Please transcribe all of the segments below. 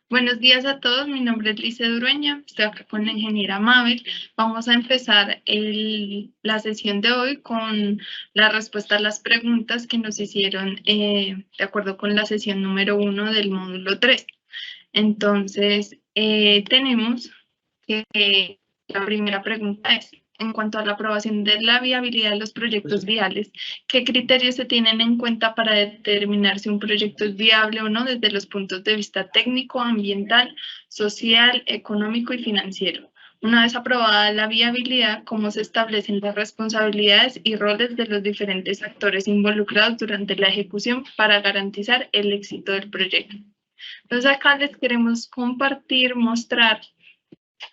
Buenos días a todos, mi nombre es Lice Durueña, estoy acá con la ingeniera Mabel. Vamos a empezar la sesión de hoy con la respuesta a las preguntas que nos hicieron de acuerdo con la sesión número 1 del módulo 3. Entonces, tenemos que la primera pregunta es, en cuanto a la aprobación de la viabilidad de los proyectos viales, ¿qué criterios se tienen en cuenta para determinar si un proyecto es viable o no desde los puntos de vista técnico, ambiental, social, económico y financiero? Una vez aprobada la viabilidad, ¿cómo se establecen las responsabilidades y roles de los diferentes actores involucrados durante la ejecución para garantizar el éxito del proyecto? Entonces acá les queremos compartir, mostrar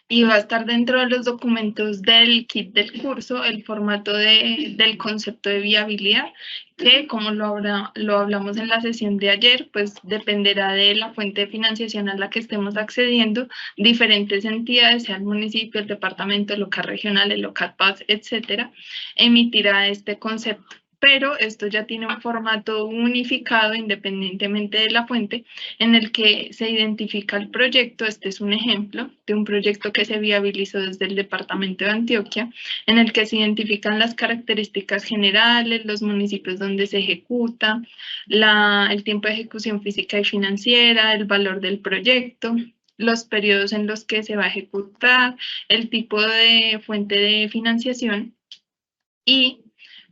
y va a estar dentro de los documentos del kit del curso el formato del concepto de viabilidad, que como lo hablamos en la sesión de ayer, pues dependerá de la fuente de financiación a la que estemos accediendo, diferentes entidades, sea el municipio, el departamento, el local regional, el local PAS, etcétera, emitirá este concepto. Pero esto ya tiene un formato unificado independientemente de la fuente en el que se identifica el proyecto. Este es un ejemplo de un proyecto que se viabilizó desde el departamento de Antioquia, en el que se identifican las características generales, los municipios donde se ejecuta, el tiempo de ejecución física y financiera, el valor del proyecto, los periodos en los que se va a ejecutar, el tipo de fuente de financiación y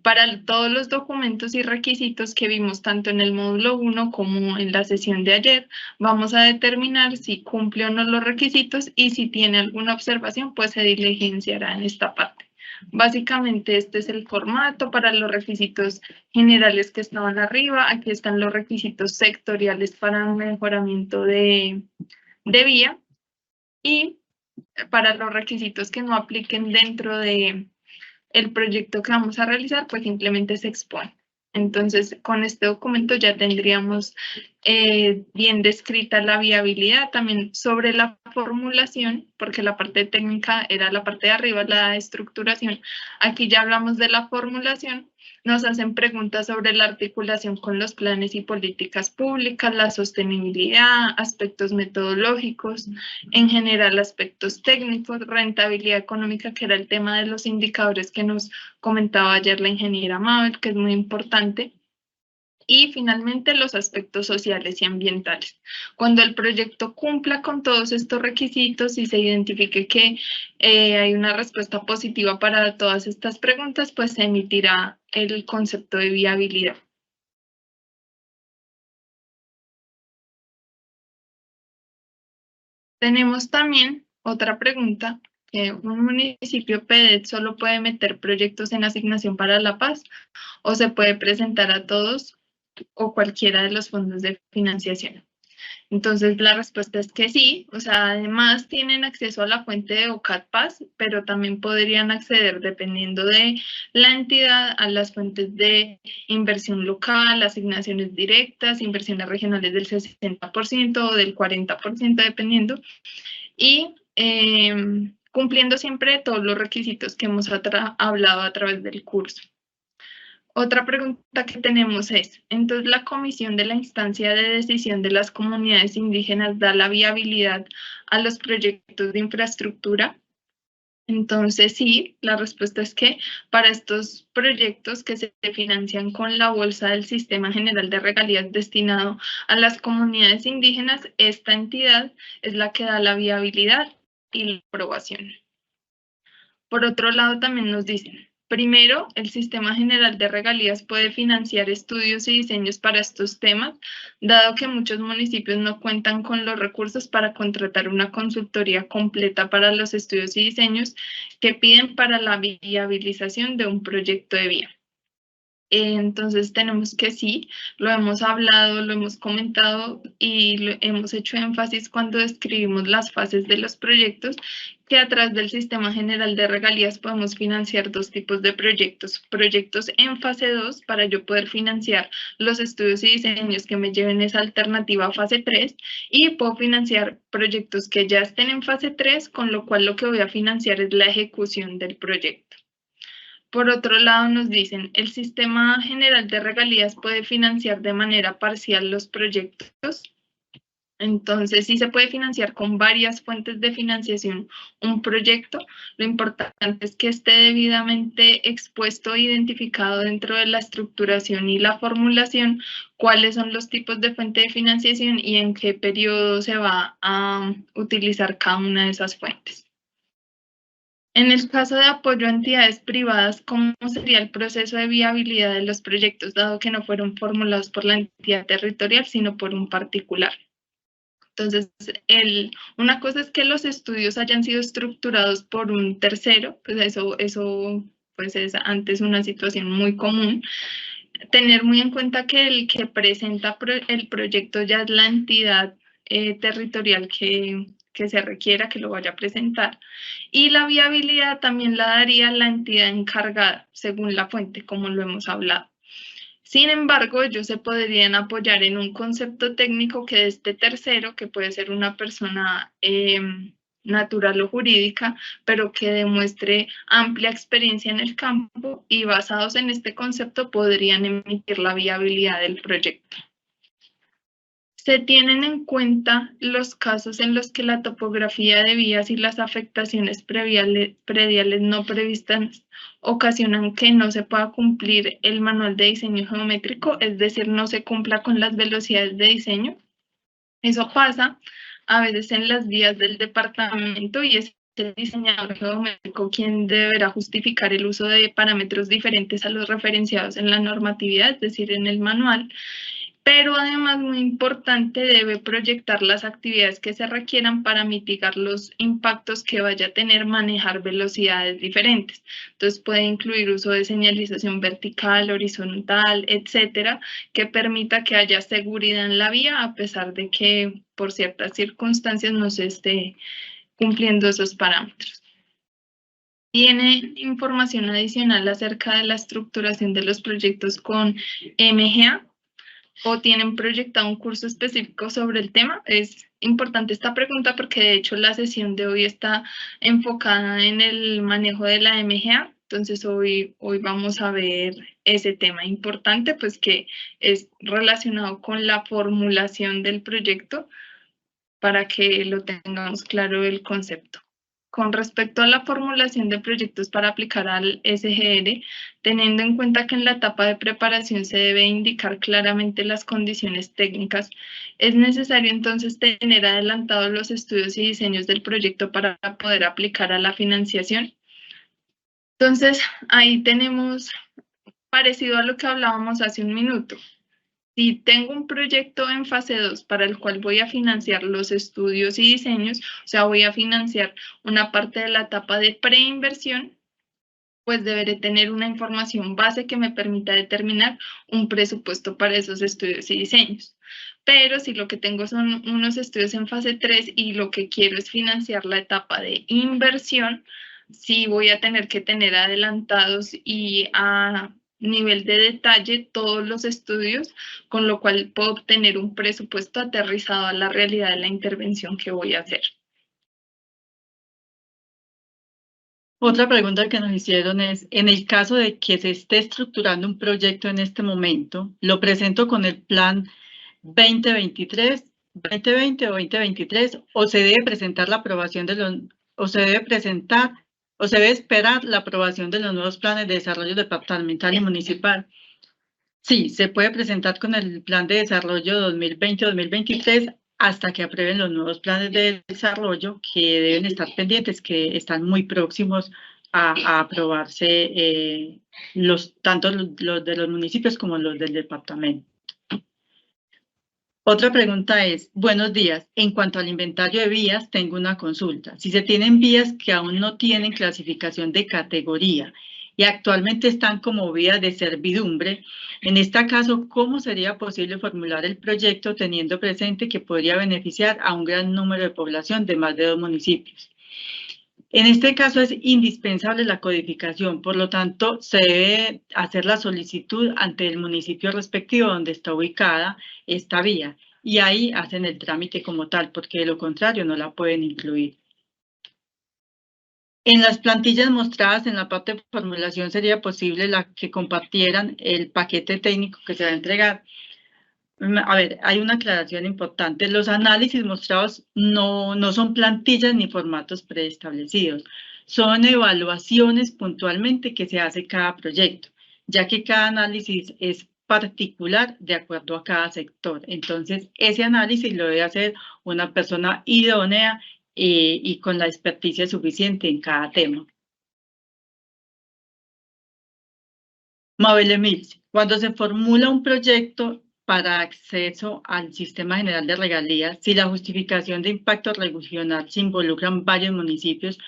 para todos los documentos y requisitos que vimos tanto en el módulo 1 como en la sesión de ayer, vamos a determinar si cumple o no los requisitos y si tiene alguna observación, pues se diligenciará en esta parte. Básicamente este es el formato para los requisitos generales que estaban arriba. Aquí están los requisitos sectoriales para un mejoramiento de vía y para los requisitos que no apliquen dentro de el proyecto que vamos a realizar, pues simplemente se expone. Entonces, con este documento ya tendríamos bien descrita la viabilidad, también sobre la formulación, porque la parte técnica era la parte de arriba, la estructuración. Aquí ya hablamos de la formulación. Nos hacen preguntas sobre la articulación con los planes y políticas públicas, la sostenibilidad, aspectos metodológicos, en general aspectos técnicos, rentabilidad económica, que era el tema de los indicadores que nos comentaba ayer la ingeniera Mabel, que es muy importante. Y finalmente los aspectos sociales y ambientales. Cuando el proyecto cumpla con todos estos requisitos y se identifique que hay una respuesta positiva para todas estas preguntas, pues se emitirá el concepto de viabilidad. Tenemos también otra pregunta, que un municipio PEDET solo puede meter proyectos en asignación para la paz o se puede presentar a todos o cualquiera de los fondos de financiación. Entonces, la respuesta es que sí, o sea, además tienen acceso a la fuente de OCAD-PAS, pero también podrían acceder, dependiendo de la entidad, a las fuentes de inversión local, asignaciones directas, inversiones regionales del 60% o del 40%, dependiendo, y cumpliendo siempre todos los requisitos que hemos hablado a través del curso. Otra pregunta que tenemos es, entonces la comisión de la instancia de decisión de las comunidades indígenas da la viabilidad a los proyectos de infraestructura. Entonces sí, la respuesta es que para estos proyectos que se financian con la bolsa del Sistema General de Regalías destinado a las comunidades indígenas, esta entidad es la que da la viabilidad y la aprobación. Por otro lado, también nos dicen, primero, el Sistema General de Regalías puede financiar estudios y diseños para estos temas, dado que muchos municipios no cuentan con los recursos para contratar una consultoría completa para los estudios y diseños que piden para la viabilización de un proyecto de vía. Entonces tenemos que sí, lo hemos hablado, lo hemos comentado y hemos hecho énfasis cuando describimos las fases de los proyectos, que a través del Sistema General de Regalías podemos financiar dos tipos de proyectos. Proyectos en fase 2 para yo poder financiar los estudios y diseños que me lleven esa alternativa a fase 3 y puedo financiar proyectos que ya estén en fase 3, con lo cual lo que voy a financiar es la ejecución del proyecto. Por otro lado, nos dicen, el Sistema General de Regalías puede financiar de manera parcial los proyectos. Entonces, sí se puede financiar con varias fuentes de financiación un proyecto. Lo importante es que esté debidamente expuesto e identificado dentro de la estructuración y la formulación cuáles son los tipos de fuente de financiación y en qué periodo se va a utilizar cada una de esas fuentes. En el caso de apoyo a entidades privadas, ¿cómo sería el proceso de viabilidad de los proyectos, dado que no fueron formulados por la entidad territorial, sino por un particular? Entonces, una cosa es que los estudios hayan sido estructurados por un tercero, pues eso pues es antes una situación muy común. Tener muy en cuenta que el que presenta el proyecto ya es la entidad territorial que se requiera que lo vaya a presentar. Y la viabilidad también la daría la entidad encargada, según la fuente, como lo hemos hablado. Sin embargo, ellos se podrían apoyar en un concepto técnico que de este tercero, que puede ser una persona natural o jurídica, pero que demuestre amplia experiencia en el campo y basados en este concepto podrían emitir la viabilidad del proyecto. Se tienen en cuenta los casos en los que la topografía de vías y las afectaciones prediales no previstas ocasionan que no se pueda cumplir el manual de diseño geométrico, es decir, no se cumpla con las velocidades de diseño. Eso pasa a veces en las vías del departamento y es el diseñador geométrico quien deberá justificar el uso de parámetros diferentes a los referenciados en la normatividad, es decir, en el manual. Pero además, muy importante, debe proyectar las actividades que se requieran para mitigar los impactos que vaya a tener manejar velocidades diferentes. Entonces, puede incluir uso de señalización vertical, horizontal, etcétera, que permita que haya seguridad en la vía a pesar de que por ciertas circunstancias no se esté cumpliendo esos parámetros. Tiene información adicional acerca de la estructuración de los proyectos con MGA o tienen proyectado un curso específico sobre el tema. Es importante esta pregunta porque de hecho la sesión de hoy está enfocada en el manejo de la MGA. Entonces hoy vamos a ver ese tema importante, pues que es relacionado con la formulación del proyecto para que lo tengamos claro el concepto. Con respecto a la formulación de proyectos para aplicar al SGR, teniendo en cuenta que en la etapa de preparación se debe indicar claramente las condiciones técnicas, es necesario entonces tener adelantados los estudios y diseños del proyecto para poder aplicar a la financiación. Entonces, ahí tenemos parecido a lo que hablábamos hace un minuto. Si tengo un proyecto en fase 2 para el cual voy a financiar los estudios y diseños, o sea, voy a financiar una parte de la etapa de preinversión, pues deberé tener una información base que me permita determinar un presupuesto para esos estudios y diseños. Pero si lo que tengo son unos estudios en fase 3 y lo que quiero es financiar la etapa de inversión, sí voy a tener que tener adelantados y a nivel de detalle todos los estudios, con lo cual puedo obtener un presupuesto aterrizado a la realidad de la intervención que voy a hacer. Otra pregunta que nos hicieron es, en el caso de que se esté estructurando un proyecto en este momento, ¿lo presento con el plan 2023, 2020 o 2023 o se debe presentar la aprobación de los, o se debe presentar o se debe esperar la aprobación de los nuevos planes de desarrollo departamental y municipal? Sí, se puede presentar con el plan de desarrollo 2020-2023 hasta que aprueben los nuevos planes de desarrollo que deben estar pendientes, que están muy próximos a aprobarse, tanto los de los municipios como los del departamento. Otra pregunta es, buenos días, en cuanto al inventario de vías, tengo una consulta. Si se tienen vías que aún no tienen clasificación de categoría y actualmente están como vías de servidumbre, en este caso, ¿cómo sería posible formular el proyecto teniendo presente que podría beneficiar a un gran número de población de más de 2 municipios? En este caso es indispensable la codificación, por lo tanto, se debe hacer la solicitud ante el municipio respectivo donde está ubicada esta vía y ahí hacen el trámite como tal, porque de lo contrario no la pueden incluir. En las plantillas mostradas en la parte de formulación sería posible que compartieran el paquete técnico que se va a entregar. A ver, hay una aclaración importante. Los análisis mostrados no son plantillas ni formatos preestablecidos. Son evaluaciones puntualmente que se hace cada proyecto, ya que cada análisis es particular de acuerdo a cada sector. Entonces, ese análisis lo debe hacer una persona idónea y con la experticia suficiente en cada tema. Mabel Emil, cuando se formula un proyecto para acceso al Sistema General de Regalías, si la justificación de impacto regional se involucran varios municipios,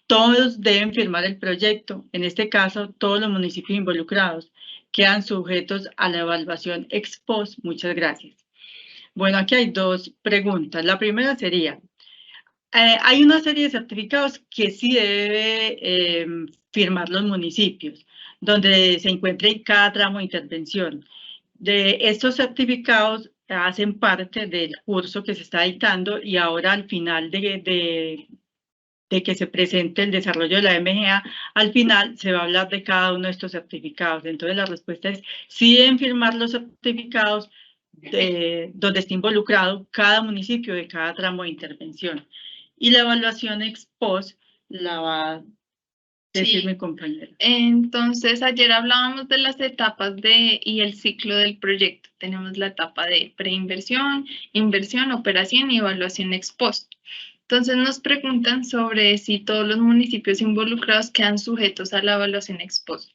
todos deben firmar el proyecto. En este caso, todos los municipios involucrados quedan sujetos a la evaluación ex post. Muchas gracias. Bueno, aquí hay dos preguntas. La primera sería, hay una serie de certificados que sí debe firmar los municipios, donde se encuentre cada tramo de intervención. De estos certificados hacen parte del curso que se está dictando y ahora al final de que se presente el desarrollo de la MGA, al final se va a hablar de cada uno de estos certificados. Entonces la respuesta es, sí deben firmar los certificados donde esté involucrado cada municipio de cada tramo de intervención. Y la evaluación ex post la va a decir mi compañera. Entonces, ayer hablábamos de las etapas y el ciclo del proyecto. Tenemos la etapa de preinversión, inversión, operación y evaluación ex post. Entonces, nos preguntan sobre si todos los municipios involucrados quedan sujetos a la evaluación ex post.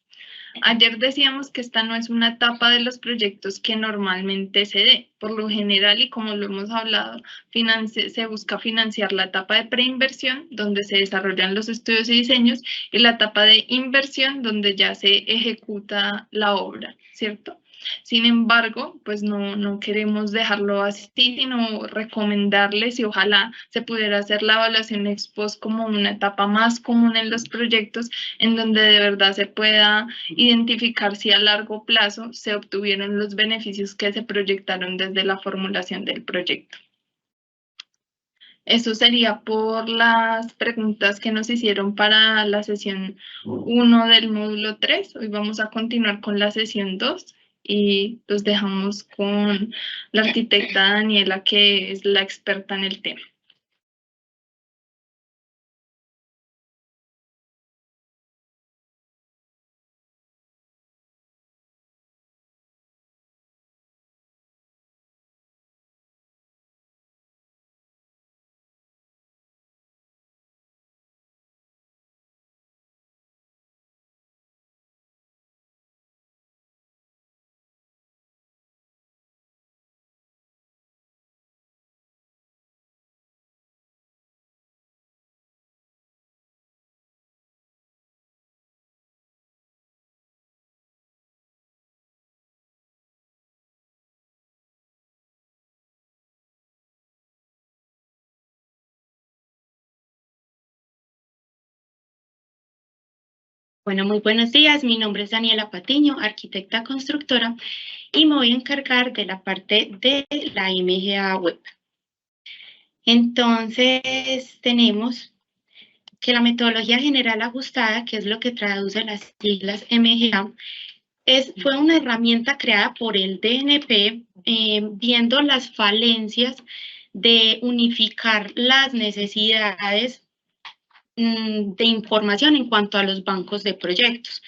Ayer decíamos que esta no es una etapa de los proyectos que normalmente se dé. Por lo general, y como lo hemos hablado, se busca financiar la etapa de preinversión, donde se desarrollan los estudios y diseños, y la etapa de inversión, donde ya se ejecuta la obra, ¿cierto? Sin embargo, pues no queremos dejarlo así, sino recomendarles y ojalá se pudiera hacer la evaluación ex post como una etapa más común en los proyectos, en donde de verdad se pueda identificar si a largo plazo se obtuvieron los beneficios que se proyectaron desde la formulación del proyecto. Eso sería por las preguntas que nos hicieron para la sesión 1 del módulo 3. Hoy vamos a continuar con la sesión 2 y los dejamos con la arquitecta Daniela, que es la experta en el tema. Bueno, muy buenos días. Mi nombre es Daniela Patiño, arquitecta constructora, y me voy a encargar de la parte de la MGA web. Entonces, tenemos que la metodología general ajustada, que es lo que traduce las siglas MGA, fue una herramienta creada por el DNP, viendo las falencias de unificar las necesidades de información en cuanto a los bancos de proyectos.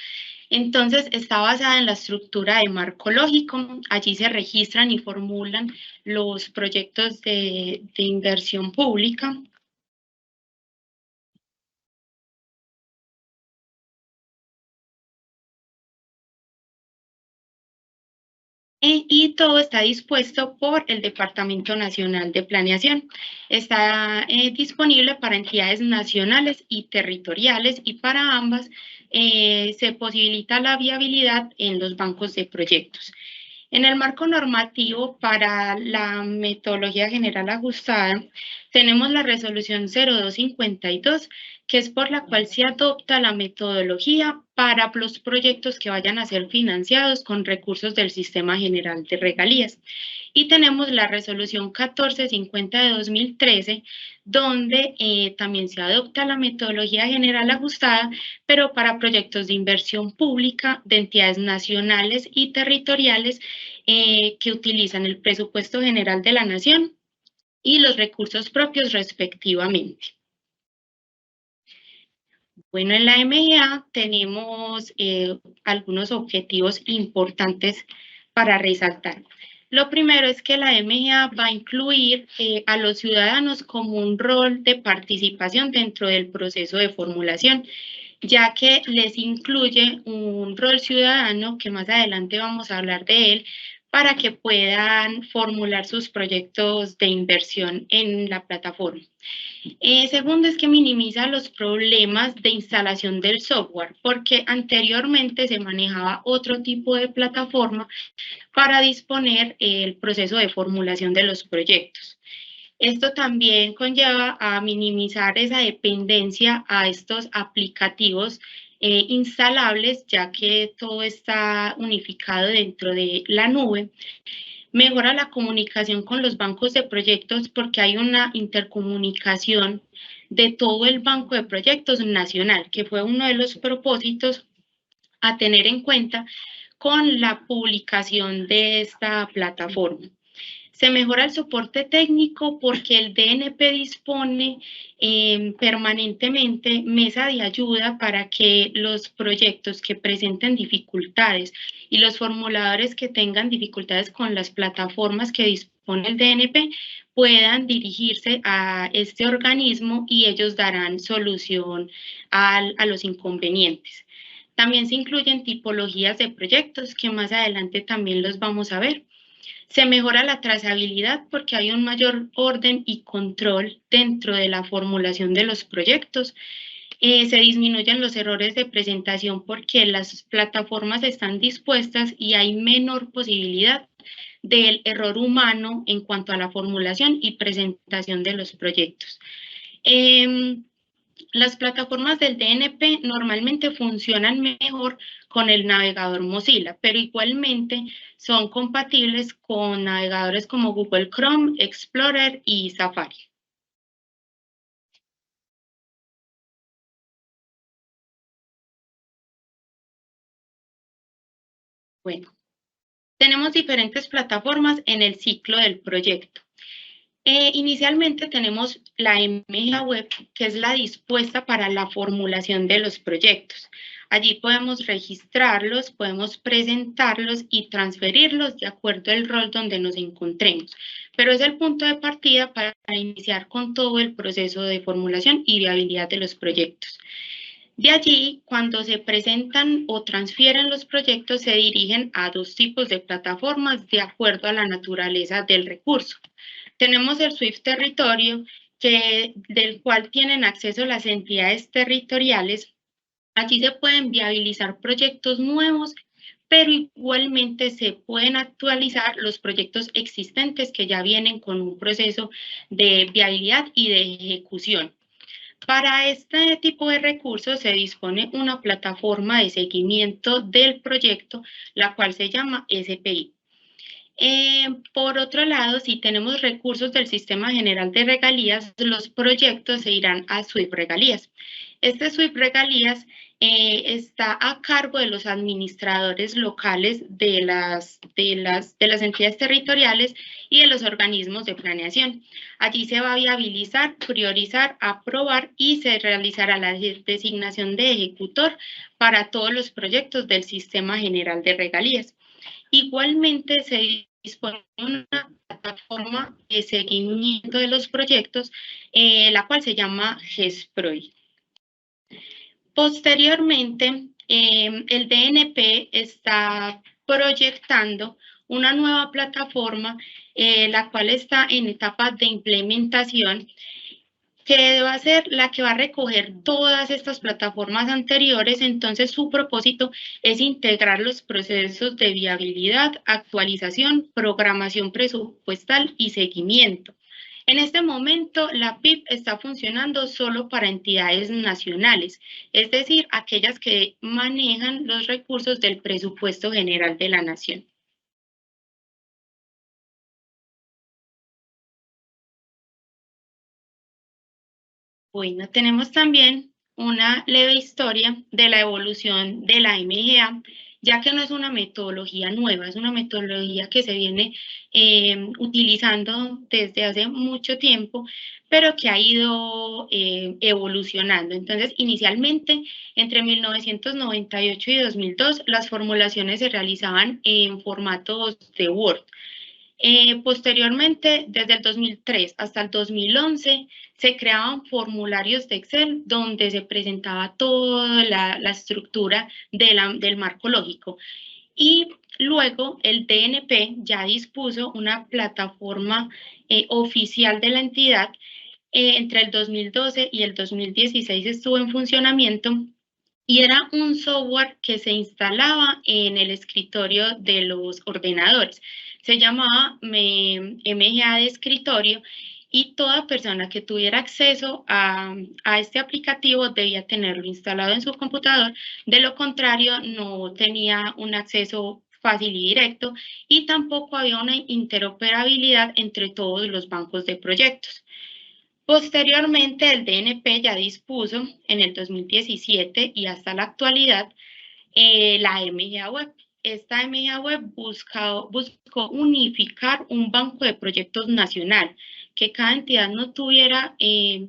Entonces, está basada en la estructura de marco lógico. Allí se registran y formulan los proyectos de inversión pública. Y todo está dispuesto por el Departamento Nacional de Planeación. Está disponible para entidades nacionales y territoriales, y para ambas se posibilita la viabilidad en los bancos de proyectos. En el marco normativo para la metodología general ajustada, tenemos la resolución 0252, que es por la cual se adopta la metodología para los proyectos que vayan a ser financiados con recursos del Sistema General de Regalías. Y tenemos la resolución 1450 de 2013, donde también se adopta la metodología general ajustada, pero para proyectos de inversión pública de entidades nacionales y territoriales que utilizan el presupuesto general de la nación y los recursos propios respectivamente. Bueno, en la MGA tenemos algunos objetivos importantes para resaltar. Lo primero es que la MGA va a incluir a los ciudadanos como un rol de participación dentro del proceso de formulación, ya que les incluye un rol ciudadano, que más adelante vamos a hablar de él, para que puedan formular sus proyectos de inversión en la plataforma. Segundo es que minimiza los problemas de instalación del software, porque anteriormente se manejaba otro tipo de plataforma para disponer el proceso de formulación de los proyectos. Esto también conlleva a minimizar esa dependencia a estos aplicativos instalables, ya que todo está unificado dentro de la nube. Mejora la comunicación con los bancos de proyectos porque hay una intercomunicación de todo el banco de proyectos nacional, que fue uno de los propósitos a tener en cuenta con la publicación de esta plataforma. Se mejora el soporte técnico porque el DNP dispone permanentemente mesa de ayuda para que los proyectos que presenten dificultades y los formuladores que tengan dificultades con las plataformas que dispone el DNP puedan dirigirse a este organismo y ellos darán solución a los inconvenientes. También se incluyen tipologías de proyectos que más adelante también los vamos a ver. Se mejora la trazabilidad porque hay un mayor orden y control dentro de la formulación de los proyectos. Se disminuyen los errores de presentación porque las plataformas están dispuestas y hay menor posibilidad del error humano en cuanto a la formulación y presentación de los proyectos. Las plataformas del DNP normalmente funcionan mejor con el navegador Mozilla, pero igualmente son compatibles con navegadores como Google Chrome, Explorer y Safari. Bueno, tenemos diferentes plataformas en el ciclo del proyecto. Inicialmente tenemos la MGA Web, que es la dispuesta para la formulación de los proyectos. Allí podemos registrarlos, podemos presentarlos y transferirlos de acuerdo al rol donde nos encontremos. Pero es el punto de partida para iniciar con todo el proceso de formulación y viabilidad de los proyectos. De allí, cuando se presentan o transfieren los proyectos, se dirigen a dos tipos de plataformas de acuerdo a la naturaleza del recurso. Tenemos el Swift Territorio, del cual tienen acceso las entidades territoriales. Allí se pueden viabilizar proyectos nuevos, pero igualmente se pueden actualizar los proyectos existentes que ya vienen con un proceso de viabilidad y de ejecución. Para este tipo de recursos se dispone una plataforma de seguimiento del proyecto, la cual se llama SPI. Por otro lado, si tenemos recursos del Sistema General de Regalías, los proyectos se irán a Swift Regalías. Este Swift Regalías está a cargo de los administradores locales de las entidades territoriales y de los organismos de planeación. Allí se va a viabilizar, priorizar, aprobar y se realizará la designación de ejecutor para todos los proyectos del Sistema General de Regalías. Igualmente se dispone de una plataforma de seguimiento de los proyectos, la cual se llama GESPROI. Posteriormente, el DNP está proyectando una nueva plataforma, la cual está en etapa de implementación, que va a ser la que va a recoger todas estas plataformas anteriores. Entonces, su propósito es integrar los procesos de viabilidad, actualización, programación presupuestal y seguimiento. En este momento, la PIP está funcionando solo para entidades nacionales, es decir, aquellas que manejan los recursos del presupuesto general de la nación. Bueno, tenemos también una leve historia de la evolución de la MGA, ya que no es una metodología nueva, es una metodología que se viene utilizando desde hace mucho tiempo, pero que ha ido evolucionando. Entonces, inicialmente, entre 1998 y 2002, las formulaciones se realizaban en formatos de Word. Posteriormente, desde el 2003 hasta el 2011, se creaban formularios de Excel donde se presentaba toda la estructura del marco lógico. Y luego el DNP ya dispuso una plataforma oficial de la entidad. Entre el 2012 y el 2016 estuvo en funcionamiento y era un software que se instalaba en el escritorio de los ordenadores. Se llamaba MGA de escritorio y toda persona que tuviera acceso a este aplicativo debía tenerlo instalado en su computador. De lo contrario, no tenía un acceso fácil y directo y tampoco había una interoperabilidad entre todos los bancos de proyectos. Posteriormente, el DNP ya dispuso en el 2017 y hasta la actualidad la MGA Web. Esta MGA Web buscó unificar un banco de proyectos nacional, que cada entidad no tuviera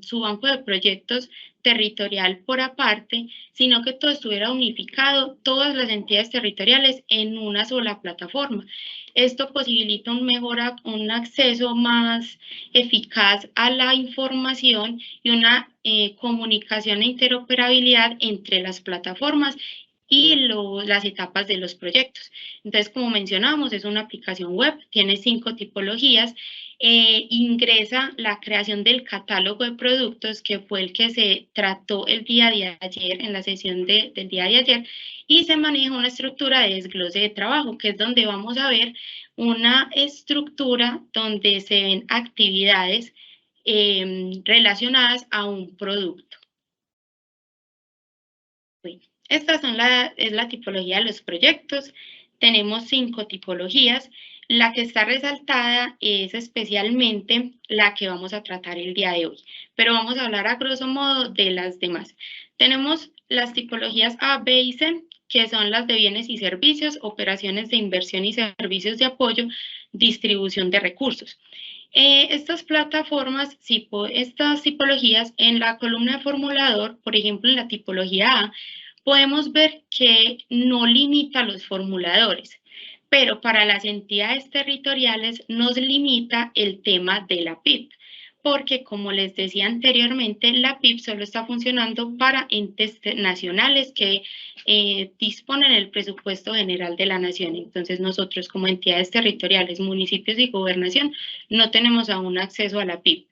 su banco de proyectos territorial por aparte, sino que todo estuviera unificado, todas las entidades territoriales en una sola plataforma. Esto posibilita un acceso más eficaz a la información y una comunicación e interoperabilidad entre las plataformas y las etapas de los proyectos. Entonces, como mencionamos, es una aplicación web, tiene 5 tipologías, ingresa la creación del catálogo de productos, que fue el que se trató el día de ayer, en la sesión del día de ayer, y se maneja una estructura de desglose de trabajo, que es donde vamos a ver una estructura donde se ven actividades relacionadas a un producto. Bueno, esta es la tipología de los proyectos. Tenemos 5 tipologías. La que está resaltada es especialmente la que vamos a tratar el día de hoy, pero vamos a hablar a grosso modo de las demás. Tenemos las tipologías A, B y C, que son las de bienes y servicios, operaciones de inversión y servicios de apoyo, distribución de recursos. Estas plataformas, estas tipologías, en la columna de formulador, por ejemplo, en la tipología A, podemos ver que no limita los formuladores, pero para las entidades territoriales nos limita el tema de la PIP, porque como les decía anteriormente, la PIP solo está funcionando para entes nacionales que disponen el presupuesto general de la nación. Entonces nosotros como entidades territoriales, municipios y gobernación, no tenemos aún acceso a la PIP.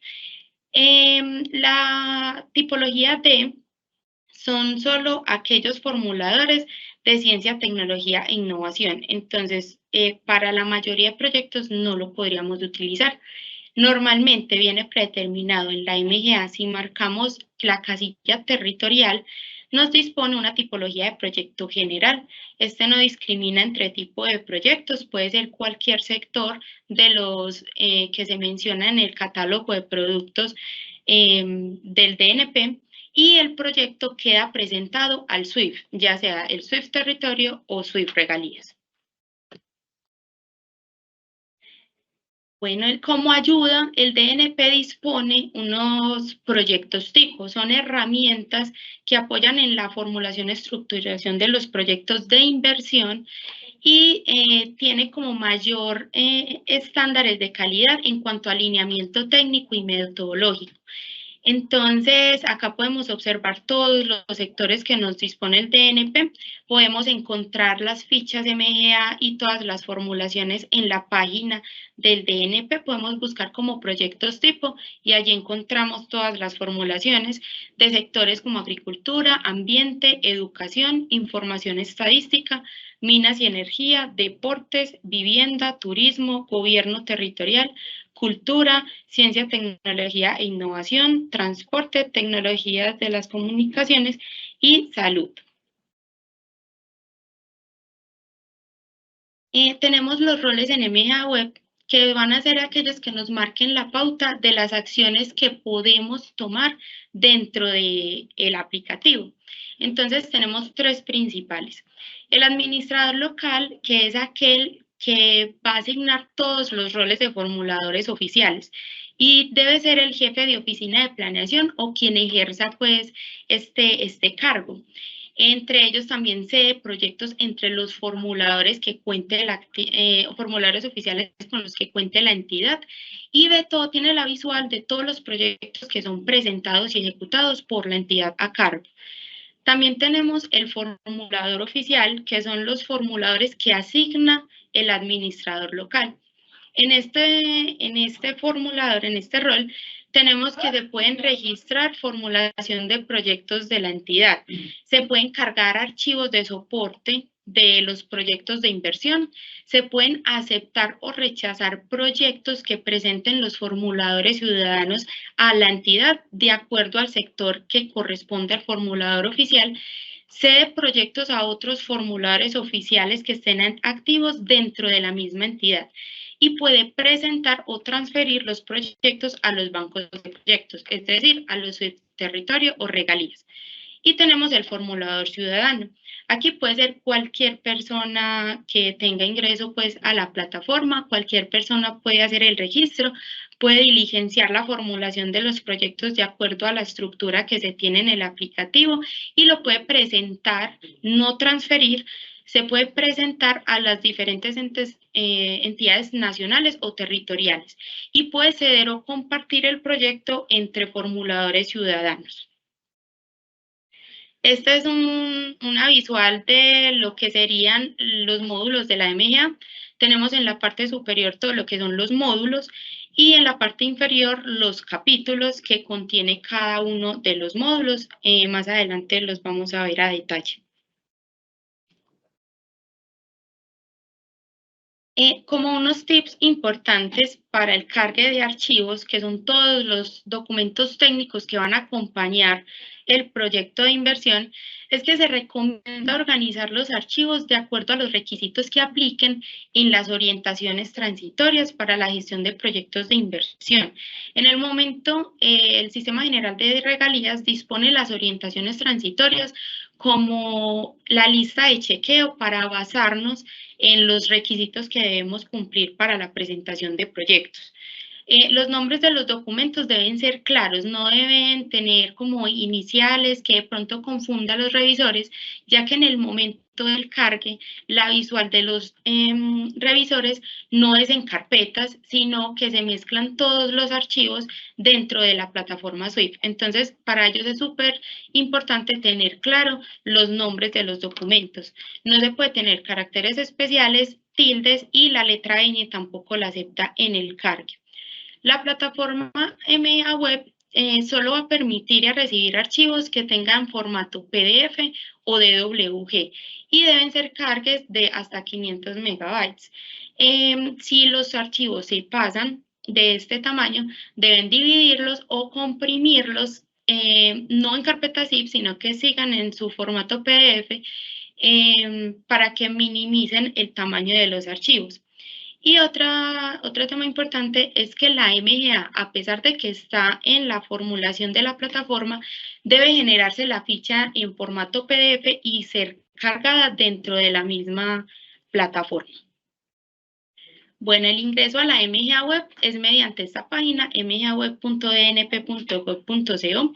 La tipología D son solo aquellos formuladores de ciencia, tecnología e innovación. Entonces, para la mayoría de proyectos no lo podríamos utilizar. Normalmente viene predeterminado en la MGA. Si marcamos la casilla territorial, nos dispone una tipología de proyecto general. Este no discrimina entre tipo de proyectos, puede ser cualquier sector de los que se menciona en el catálogo de productos del DNP, y el proyecto queda presentado al SWIFT, ya sea el SWIFT territorio o SWIFT regalías. Bueno, como ayuda, el DNP dispone unos proyectos tipos, son herramientas que apoyan en la formulación y estructuración de los proyectos de inversión y tiene como mayor estándares de calidad en cuanto a alineamiento técnico y metodológico. Entonces, acá podemos observar todos los sectores que nos dispone el DNP. Podemos encontrar las fichas MGA y todas las formulaciones en la página del DNP. Podemos buscar como proyectos tipo y allí encontramos todas las formulaciones de sectores como agricultura, ambiente, educación, información estadística, minas y energía, deportes, vivienda, turismo, gobierno territorial, cultura, ciencia, tecnología e innovación, transporte, tecnologías de las comunicaciones y salud. Tenemos los roles en MGA Web, que van a ser aquellos que nos marquen la pauta de las acciones que podemos tomar dentro del aplicativo. Entonces, tenemos tres principales. El administrador local, que es aquel que va a asignar todos los roles de formuladores oficiales y debe ser el jefe de oficina de planeación o quien ejerza pues este cargo. Entre ellos también se proyectos entre los formuladores que cuente formularios oficiales con los que cuente la entidad y de todo tiene la visual de todos los proyectos que son presentados y ejecutados por la entidad a cargo. También tenemos el formulador oficial, que son los formuladores que asigna el administrador local. En este formulador, en este rol, tenemos que se pueden registrar formulación de proyectos de la entidad. Se pueden cargar archivos de soporte de los proyectos de inversión. Se pueden aceptar o rechazar proyectos que presenten los formuladores ciudadanos a la entidad de acuerdo al sector que corresponde al formulador oficial. Cede proyectos a otros formuladores oficiales que estén activos dentro de la misma entidad y puede presentar o transferir los proyectos a los bancos de proyectos, es decir, a los de territorio o regalías. Y tenemos el formulador ciudadano. Aquí puede ser cualquier persona que tenga ingreso pues, a la plataforma, cualquier persona puede hacer el registro, puede diligenciar la formulación de los proyectos de acuerdo a la estructura que se tiene en el aplicativo y lo puede presentar, no transferir, se puede presentar a las diferentes entidades nacionales o territoriales y puede ceder o compartir el proyecto entre formuladores ciudadanos. Esta es una visual de lo que serían los módulos de la MGA. Tenemos en la parte superior todo lo que son los módulos y en la parte inferior los capítulos que contiene cada uno de los módulos. Más adelante los vamos a ver a detalle. Como unos tips importantes para el cargue de archivos, que son todos los documentos técnicos que van a acompañar el proyecto de inversión, es que se recomienda organizar los archivos de acuerdo a los requisitos que apliquen en las orientaciones transitorias para la gestión de proyectos de inversión. En el momento, el Sistema General de Regalías dispone las orientaciones transitorias como la lista de chequeo para basarnos en los requisitos que debemos cumplir para la presentación de proyectos. Los nombres de los documentos deben ser claros, no deben tener como iniciales que de pronto confunda a los revisores, ya que en el momento del cargue, la visual de los revisores no es en carpetas, sino que se mezclan todos los archivos dentro de la plataforma Swift. Entonces, para ellos es súper importante tener claro los nombres de los documentos. No se puede tener caracteres especiales, tildes y la letra ñ tampoco la acepta en el cargue. La plataforma MGA Web solo va a permitir y recibir archivos que tengan formato PDF o DWG y deben ser cargues de hasta 500 megabytes. Si los archivos se pasan de este tamaño, deben dividirlos o comprimirlos, no en carpeta zip, sino que sigan en su formato PDF para que minimicen el tamaño de los archivos. Y otro tema importante es que la MGA, a pesar de que está en la formulación de la plataforma, debe generarse la ficha en formato PDF y ser cargada dentro de la misma plataforma. Bueno, el ingreso a la MGA Web es mediante esta página, mgaweb.dnp.gov.co.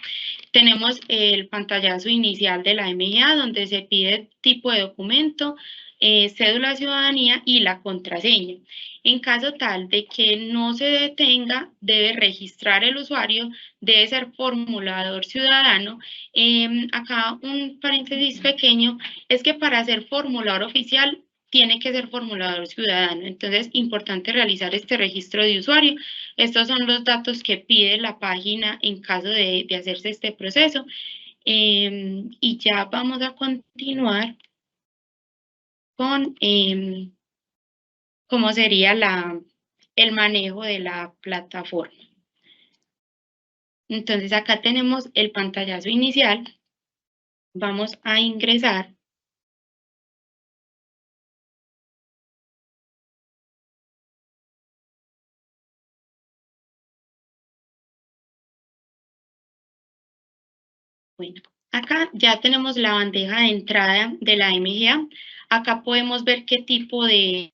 Tenemos el pantallazo inicial de la MGA, donde se pide tipo de documento, cédula de ciudadanía y la contraseña. En caso tal de que no se detenga, debe registrar el usuario, debe ser formulador ciudadano. Acá un paréntesis pequeño, es que para ser formulador oficial, tiene que ser formulador ciudadano. Entonces, importante realizar este registro de usuario. Estos son los datos que pide la página en caso de hacerse este proceso. Y ya vamos a continuar con cómo sería el manejo de la plataforma. Entonces acá tenemos el pantallazo inicial. Vamos a ingresar. Bueno, acá ya tenemos la bandeja de entrada de la MGA. Acá podemos ver qué tipo de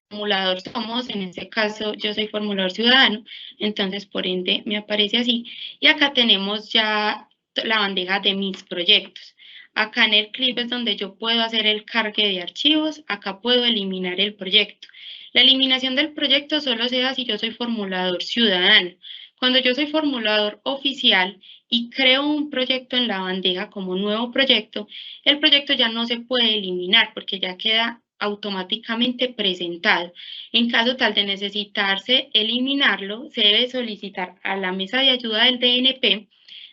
formulador somos. En este caso, yo soy formulador ciudadano, entonces por ende me aparece así. Y acá tenemos ya la bandeja de mis proyectos. Acá en el clip es donde yo puedo hacer el cargue de archivos. Acá puedo eliminar el proyecto. La eliminación del proyecto solo se da si yo soy formulador ciudadano. Cuando yo soy formulador oficial y creo un proyecto en la bandeja como nuevo proyecto, el proyecto ya no se puede eliminar porque ya queda automáticamente presentado. En caso tal de necesitarse eliminarlo, se debe solicitar a la mesa de ayuda del DNP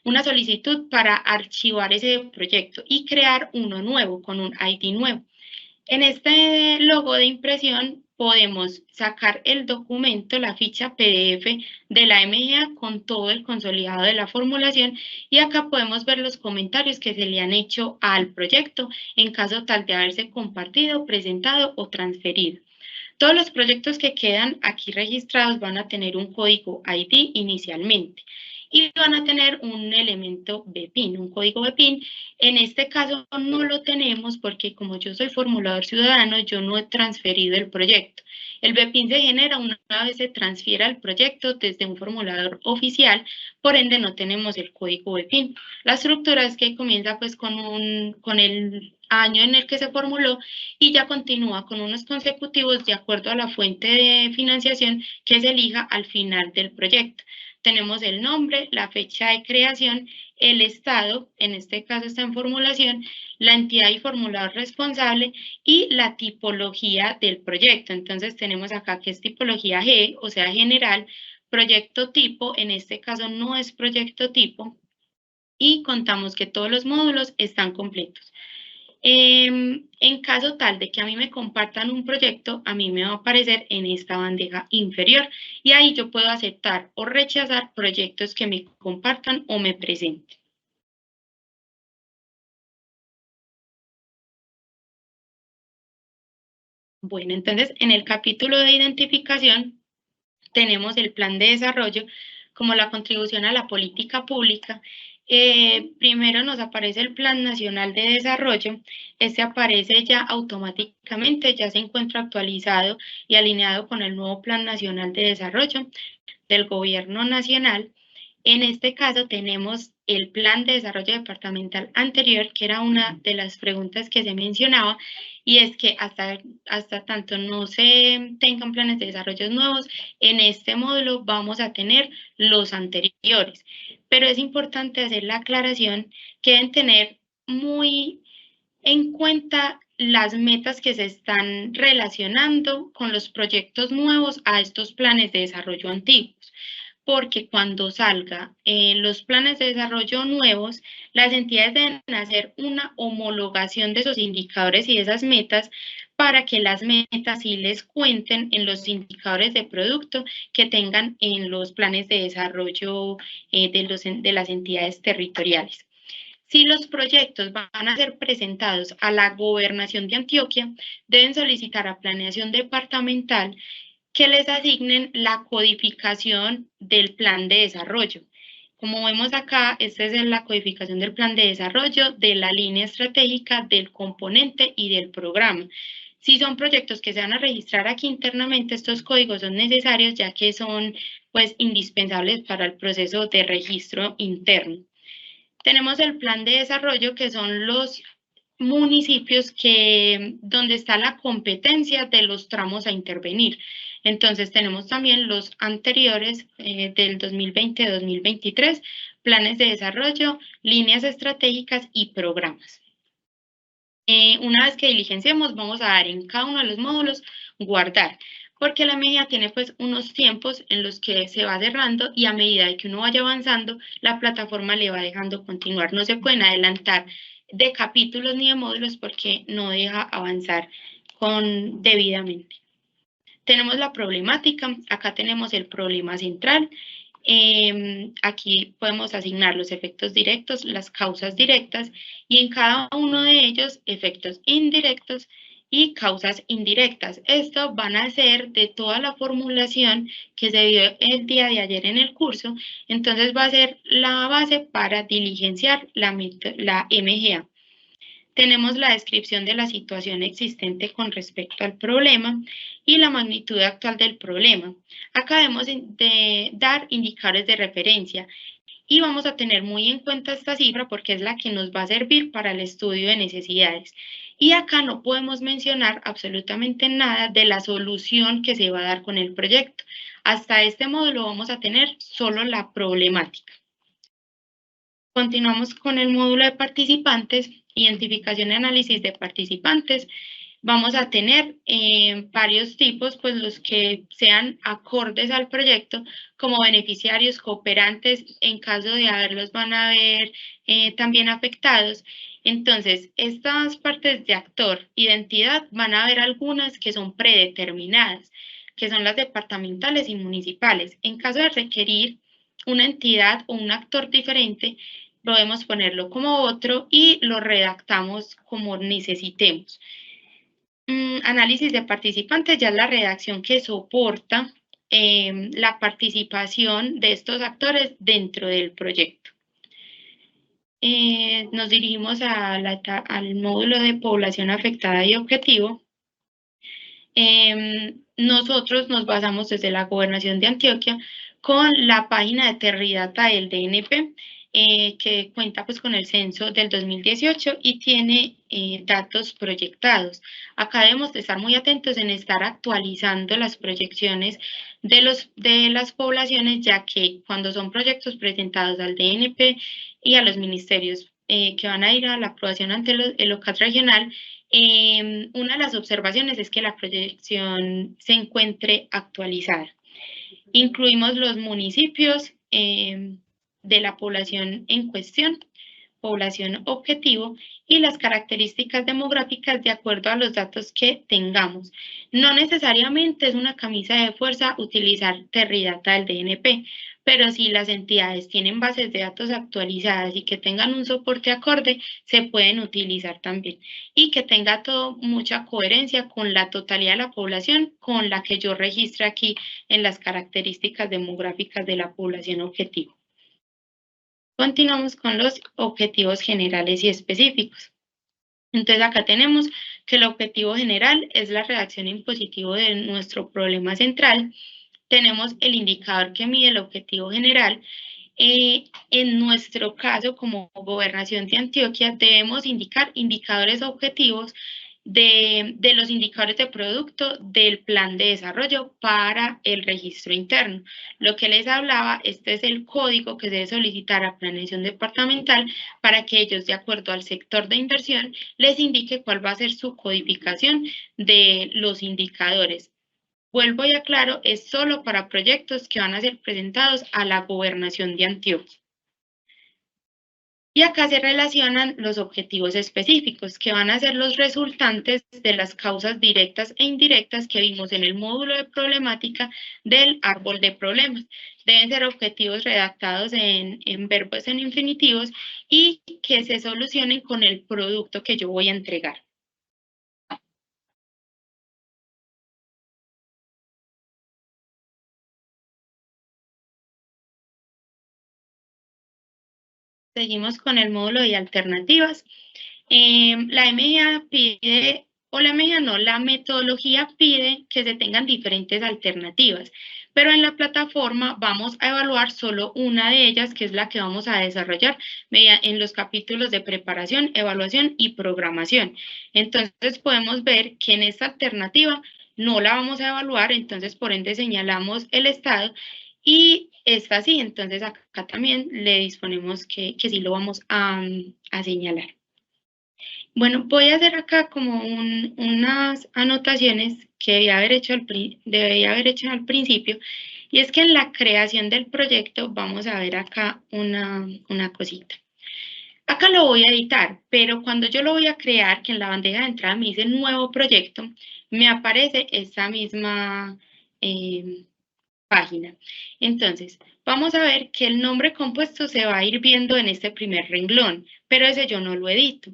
una solicitud para archivar ese proyecto y crear uno nuevo con un ID nuevo. En este logo de impresión podemos sacar el documento, la ficha PDF de la MGA con todo el consolidado de la formulación y acá podemos ver los comentarios que se le han hecho al proyecto en caso tal de haberse compartido, presentado o transferido. Todos los proyectos que quedan aquí registrados van a tener un código ID inicialmente y van a tener un elemento BPIN, un código BPIN. En este caso no lo tenemos porque como yo soy formulador ciudadano, yo no he transferido el proyecto. El BPIN se genera una vez se transfiera el proyecto desde un formulador oficial, por ende no tenemos el código BPIN. La estructura es que comienza pues con el año en el que se formuló y ya continúa con unos consecutivos de acuerdo a la fuente de financiación que se elija al final del proyecto. Tenemos el nombre, la fecha de creación, el estado, en este caso está en formulación, la entidad y formulador responsable y la tipología del proyecto. Entonces tenemos acá que es tipología G, o sea, general, proyecto tipo, en este caso no es proyecto tipo, y contamos que todos los módulos están completos. En caso tal de que a mí me compartan un proyecto, a mí me va a aparecer en esta bandeja inferior y ahí yo puedo aceptar o rechazar proyectos que me compartan o me presenten. Bueno, entonces en el capítulo de identificación tenemos el plan de desarrollo como la contribución a la política pública. Primero nos aparece el Plan Nacional de Desarrollo. Este aparece ya automáticamente, ya se encuentra actualizado y alineado con el nuevo Plan Nacional de Desarrollo del Gobierno Nacional. En este caso tenemos el Plan de Desarrollo Departamental anterior, que era una de las preguntas que se mencionaba, y es que hasta tanto no se tengan planes de desarrollo nuevos, en este módulo vamos a tener los anteriores. Pero es importante hacer la aclaración que deben tener muy en cuenta las metas que se están relacionando con los proyectos nuevos a estos planes de desarrollo antiguos. Porque cuando salga los planes de desarrollo nuevos, las entidades deben hacer una homologación de esos indicadores y de esas metas para que las metas sí les cuenten en los indicadores de producto que tengan en los planes de desarrollo de las entidades territoriales. Si los proyectos van a ser presentados a la Gobernación de Antioquia, deben solicitar a Planeación Departamental que les asignen la codificación del plan de desarrollo. Como vemos acá, esta es la codificación del plan de desarrollo, de la línea estratégica, del componente y del programa. Si son proyectos que se van a registrar aquí internamente, estos códigos son necesarios ya que son pues indispensables para el proceso de registro interno. Tenemos el plan de desarrollo que son los municipios donde está la competencia de los tramos a intervenir. Entonces tenemos también los anteriores del 2020-2023, planes de desarrollo, líneas estratégicas y programas. Una vez que diligenciemos, vamos a dar en cada uno de los módulos guardar, porque la medida tiene pues unos tiempos en los que se va cerrando y a medida de que uno vaya avanzando, la plataforma le va dejando continuar. No se pueden adelantar de capítulos ni de módulos porque no deja avanzar debidamente. Tenemos la problemática, acá tenemos el problema central. Aquí podemos asignar los efectos directos, las causas directas y en cada uno de ellos efectos indirectos y causas indirectas. Esto van a ser de toda la formulación que se dio el día de ayer en el curso, entonces va a ser la base para diligenciar la MGA. Tenemos la descripción de la situación existente con respecto al problema y la magnitud actual del problema. Acá debemos de dar indicadores de referencia y vamos a tener muy en cuenta esta cifra porque es la que nos va a servir para el estudio de necesidades. Y acá no podemos mencionar absolutamente nada de la solución que se va a dar con el proyecto. Hasta este módulo vamos a tener solo la problemática. Continuamos con el módulo de participantes, identificación y análisis de participantes. Vamos a tener varios tipos, pues los que sean acordes al proyecto, como beneficiarios, cooperantes, en caso de haberlos van a ver también afectados. Entonces, estas partes de actor y de entidad van a haber algunas que son predeterminadas, que son las departamentales y municipales. En caso de requerir una entidad o un actor diferente, podemos ponerlo como otro y lo redactamos como necesitemos. Análisis de participantes ya es la redacción que soporta la participación de estos actores dentro del proyecto. Nos dirigimos al módulo de población afectada y objetivo. Nosotros nos basamos desde la Gobernación de Antioquia con la página de Terridata del DNP, que cuenta pues con el censo del 2018 y tiene datos proyectados. Acá debemos de estar muy atentos en estar actualizando las proyecciones de las poblaciones, ya que cuando son proyectos presentados al DNP y a los ministerios que van a ir a la aprobación ante el OCAT regional, una de las observaciones es que la proyección se encuentre actualizada. Incluimos los municipios de la población en cuestión, población objetivo y las características demográficas de acuerdo a los datos que tengamos. No necesariamente es una camisa de fuerza utilizar Terridata del DNP, pero si las entidades tienen bases de datos actualizadas y que tengan un soporte acorde, se pueden utilizar también. Y que tenga todo mucha coherencia con la totalidad de la población, con la que yo registre aquí en las características demográficas de la población objetivo. Continuamos con los objetivos generales y específicos. Entonces acá tenemos que el objetivo general es la redacción en positivo de nuestro problema central. Tenemos el indicador que mide el objetivo general. En nuestro caso, como Gobernación de Antioquia, debemos indicar indicadores objetivos de los indicadores de producto del plan de desarrollo para el registro interno. Lo que les hablaba, este es el código que se debe solicitar a Planeación Departamental para que ellos, de acuerdo al sector de inversión, les indique cuál va a ser su codificación de los indicadores. Vuelvo y aclaro, es solo para proyectos que van a ser presentados a la Gobernación de Antioquia. Y acá se relacionan los objetivos específicos, que van a ser los resultantes de las causas directas e indirectas que vimos en el módulo de problemática del árbol de problemas. Deben ser objetivos redactados en verbos en infinitivos y que se solucionen con el producto que yo voy a entregar. Seguimos con el módulo de alternativas. La MGA pide, o la MGA no, la metodología pide que se tengan diferentes alternativas, pero en la plataforma vamos a evaluar solo una de ellas, que es la que vamos a desarrollar en los capítulos de preparación, evaluación y programación. Entonces podemos ver que en esta alternativa no la vamos a evaluar, entonces por ende señalamos el estado. Y esta sí, entonces acá también le disponemos que sí lo vamos a señalar. Bueno, voy a hacer acá como unas anotaciones que debería haber hecho al principio, y es que en la creación del proyecto vamos a ver acá una cosita. Acá lo voy a editar, pero cuando yo lo voy a crear, que en la bandeja de entrada me dice nuevo proyecto, me aparece esta misma página. Entonces, vamos a ver que el nombre compuesto se va a ir viendo en este primer renglón, pero ese yo no lo edito.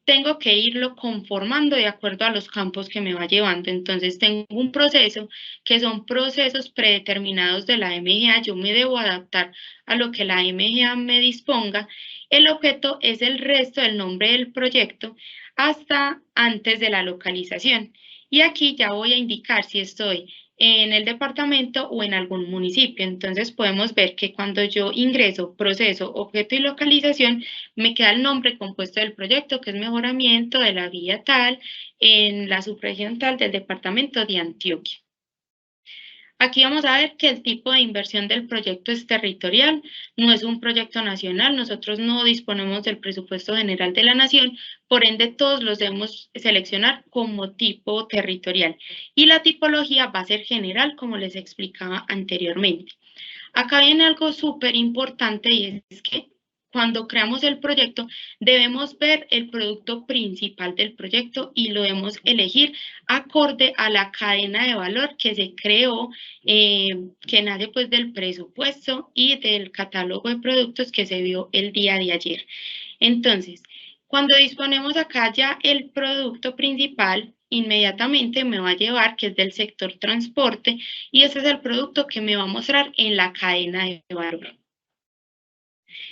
Tengo que irlo conformando de acuerdo a los campos que me va llevando. Entonces, tengo un proceso que son procesos predeterminados de la MGA. Yo me debo adaptar a lo que la MGA me disponga. El objeto es el resto del nombre del proyecto hasta antes de la localización. Y aquí ya voy a indicar si estoy en el departamento o en algún municipio. Entonces podemos ver que cuando yo ingreso proceso, objeto y localización, me queda el nombre compuesto del proyecto, que es mejoramiento de la vía tal en la subregión tal del departamento de Antioquia. Aquí vamos a ver que el tipo de inversión del proyecto es territorial, no es un proyecto nacional, nosotros no disponemos del presupuesto general de la nación, por ende todos los debemos seleccionar como tipo territorial. Y la tipología va a ser general, como les explicaba anteriormente. Acá viene algo súper importante y es que cuando creamos el proyecto debemos ver el producto principal del proyecto y lo debemos elegir acorde a la cadena de valor que se creó, que nace pues del presupuesto y del catálogo de productos que se vio el día de ayer. Entonces, cuando disponemos acá ya el producto principal, inmediatamente me va a llevar, que es del sector transporte, y ese es el producto que me va a mostrar en la cadena de valor.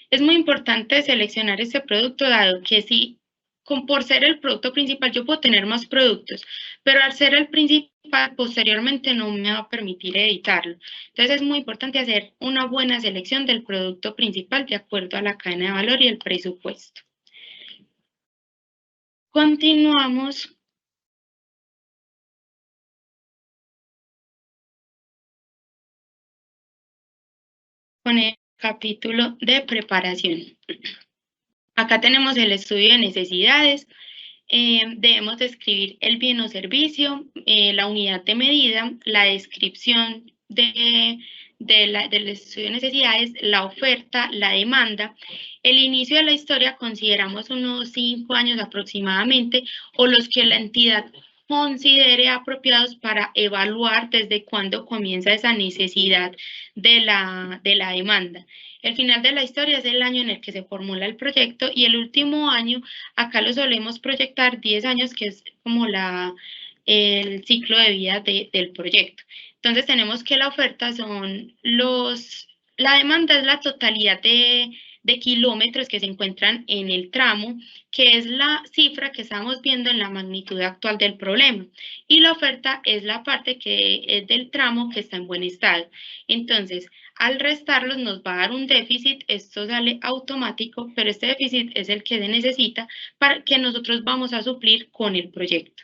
Es muy importante seleccionar este producto, dado que si por ser el producto principal yo puedo tener más productos, pero al ser el principal posteriormente no me va a permitir editarlo. Entonces es muy importante hacer una buena selección del producto principal de acuerdo a la cadena de valor y el presupuesto. Continuamos con el capítulo de preparación. Acá tenemos el estudio de necesidades. Debemos describir el bien o servicio, la unidad de medida, la descripción del estudio de necesidades, la oferta, la demanda. El inicio de la historia consideramos unos 5 años aproximadamente, o los que la entidad considere apropiados para evaluar desde cuándo comienza esa necesidad de la demanda. El final de la historia es el año en el que se formula el proyecto, y el último año, acá lo solemos proyectar 10 años, que es como el ciclo de vida del proyecto. Entonces tenemos que la oferta son la demanda es la totalidad de kilómetros que se encuentran en el tramo, que es la cifra que estamos viendo en la magnitud actual del problema. Y la oferta es la parte que es del tramo que está en buen estado. Entonces, al restarlos nos va a dar un déficit, esto sale automático, pero este déficit es el que se necesita para que nosotros vamos a suplir con el proyecto.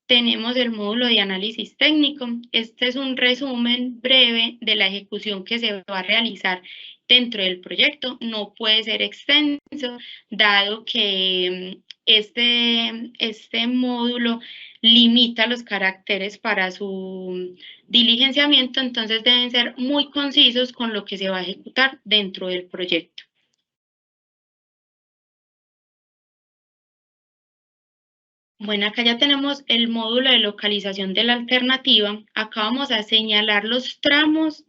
Tenemos el módulo de análisis técnico. Este es un resumen breve de la ejecución que se va a realizar dentro del proyecto. No puede ser extenso, dado que este módulo limita los caracteres para su diligenciamiento, entonces deben ser muy concisos con lo que se va a ejecutar dentro del proyecto. Bueno, acá ya tenemos el módulo de localización de la alternativa. Acá vamos a señalar los tramos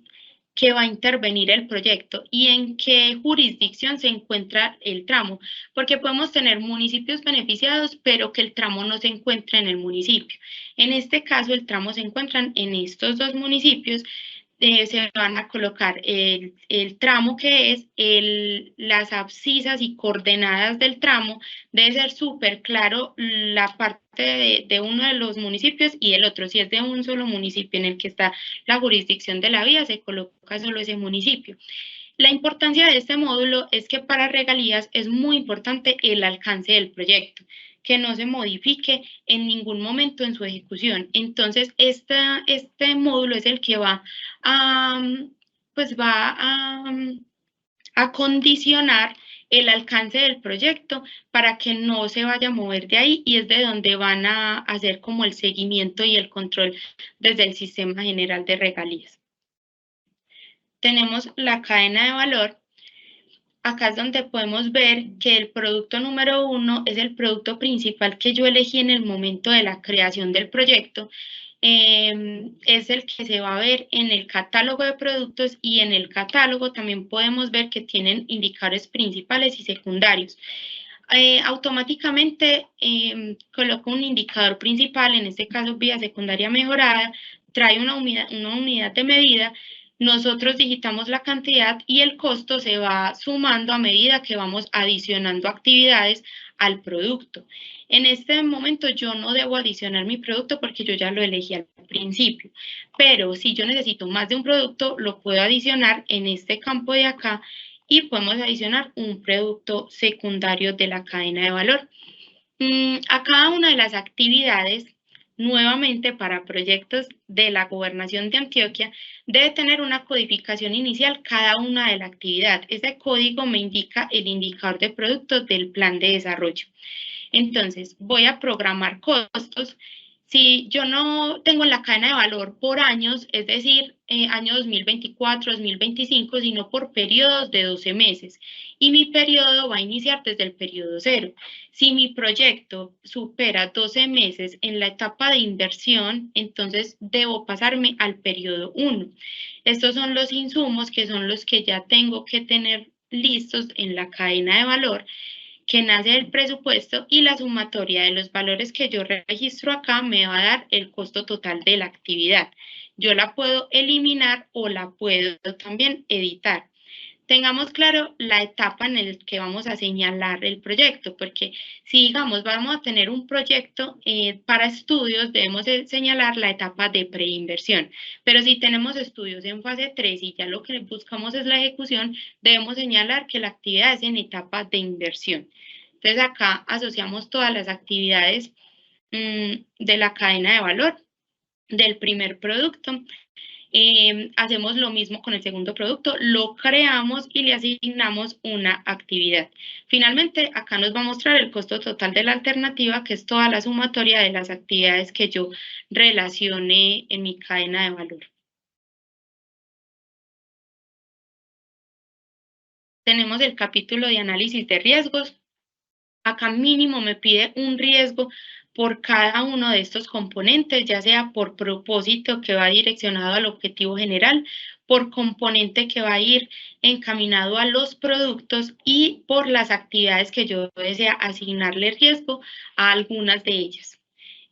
que va a intervenir el proyecto y en qué jurisdicción se encuentra el tramo, porque podemos tener municipios beneficiados, pero que el tramo no se encuentra en el municipio. En este caso, el tramo se encuentra en estos dos municipios. Se van a colocar el tramo que es, las abscisas y coordenadas del tramo. Debe ser súper claro la parte de uno de los municipios y el otro. Si es de un solo municipio en el que está la jurisdicción de la vía, se coloca solo ese municipio. La importancia de este módulo es que para regalías es muy importante el alcance del proyecto, que no se modifique en ningún momento en su ejecución. Entonces, este módulo es el que va a condicionar el alcance del proyecto para que no se vaya a mover de ahí, y es de donde van a hacer como el seguimiento y el control desde el Sistema General de Regalías. Tenemos la cadena de valor. acá es donde podemos ver que el producto número 1 es el producto principal que yo elegí en el momento de la creación del proyecto. Es el que se va a ver en el catálogo de productos, y en el catálogo también podemos ver que tienen indicadores principales y secundarios. Automáticamente coloco un indicador principal, en este caso vía secundaria mejorada, trae una unidad de medida. Nosotros digitamos la cantidad y el costo se va sumando a medida que vamos adicionando actividades al producto. En este momento yo no debo adicionar mi producto porque yo ya lo elegí al principio, pero si yo necesito más de un producto, lo puedo adicionar en este campo de acá y podemos adicionar un producto secundario de la cadena de valor. A cada una de las actividades, nuevamente para proyectos de la Gobernación de Antioquia, debe tener una codificación inicial cada una de la actividad. Ese código me indica el indicador de productos del plan de desarrollo. Entonces, voy a programar costos. Si yo no tengo la cadena de valor por años, es decir, año 2024, 2025, sino por periodos de 12 meses. Y mi periodo va a iniciar desde el periodo 0. Si mi proyecto supera 12 meses en la etapa de inversión, entonces debo pasarme al periodo 1. Estos son los insumos que son los que ya tengo que tener listos en la cadena de valor, que nace del presupuesto, y la sumatoria de los valores que yo registro acá me va a dar el costo total de la actividad. Yo la puedo eliminar o la puedo también editar. Tengamos claro la etapa en la que vamos a señalar el proyecto, porque si, digamos, vamos a tener un proyecto para estudios, debemos señalar la etapa de preinversión. Pero si tenemos estudios en fase 3 y ya lo que buscamos es la ejecución, debemos señalar que la actividad es en etapa de inversión. Entonces, acá asociamos todas las actividades de la cadena de valor del primer producto. Hacemos lo mismo con el segundo producto, lo creamos y le asignamos una actividad. Finalmente, acá nos va a mostrar el costo total de la alternativa, que es toda la sumatoria de las actividades que yo relacione en mi cadena de valor. Tenemos el capítulo de análisis de riesgos. Acá mínimo me pide un riesgo por cada uno de estos componentes, ya sea por propósito que va direccionado al objetivo general, por componente que va a ir encaminado a los productos, y por las actividades que yo desea asignarle riesgo a algunas de ellas.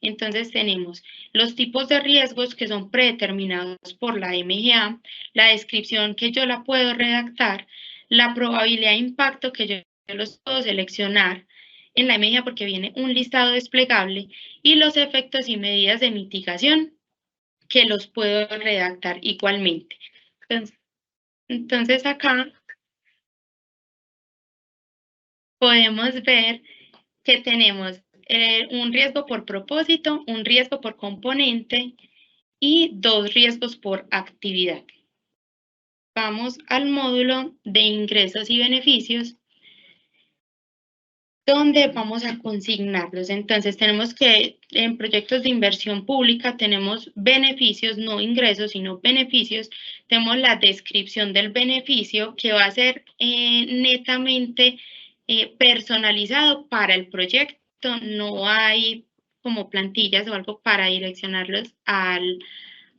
Entonces tenemos los tipos de riesgos que son predeterminados por la MGA, la descripción que yo la puedo redactar, la probabilidad de impacto que yo los puedo seleccionar en la MGA porque viene un listado desplegable, y los efectos y medidas de mitigación que los puedo redactar igualmente. Entonces acá podemos ver que tenemos un riesgo por propósito, un riesgo por componente y 2 riesgos por actividad. Vamos al módulo de ingresos y beneficios, donde vamos a consignarlos. Entonces tenemos que en proyectos de inversión pública tenemos beneficios, no ingresos, sino beneficios. Tenemos la descripción del beneficio, que va a ser netamente personalizado para el proyecto. No hay como plantillas o algo para direccionarlos a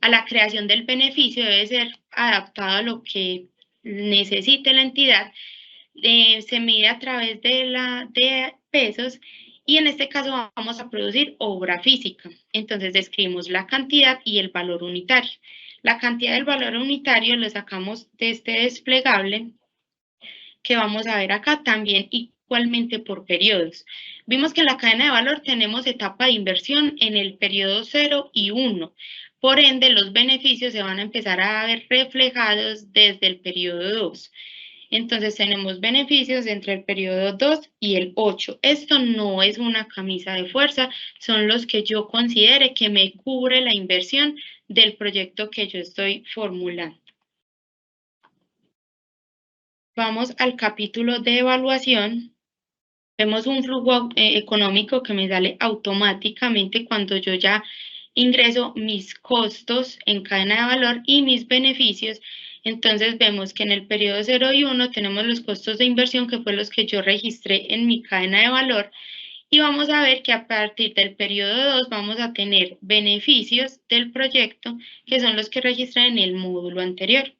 la creación del beneficio. Debe ser adaptado a lo que necesite la entidad. Se mide a través de pesos, y en este caso vamos a producir obra física. Entonces describimos la cantidad y el valor unitario. La cantidad del valor unitario lo sacamos de este desplegable que vamos a ver acá, también igualmente por periodos. Vimos que en la cadena de valor tenemos etapa de inversión en el periodo 0 y 1. Por ende, los beneficios se van a empezar a ver reflejados desde el periodo 2. Entonces tenemos beneficios entre el periodo 2 y el 8. Esto no es una camisa de fuerza, son los que yo considere que me cubre la inversión del proyecto que yo estoy formulando. Vamos al capítulo de evaluación. Vemos un flujo económico que me sale automáticamente cuando yo ya ingreso mis costos en cadena de valor y mis beneficios. Entonces vemos que en el periodo 0 y 1 tenemos los costos de inversión, que fue los que yo registré en mi cadena de valor, y vamos a ver que a partir del periodo 2 vamos a tener beneficios del proyecto, que son los que registré en el módulo anterior.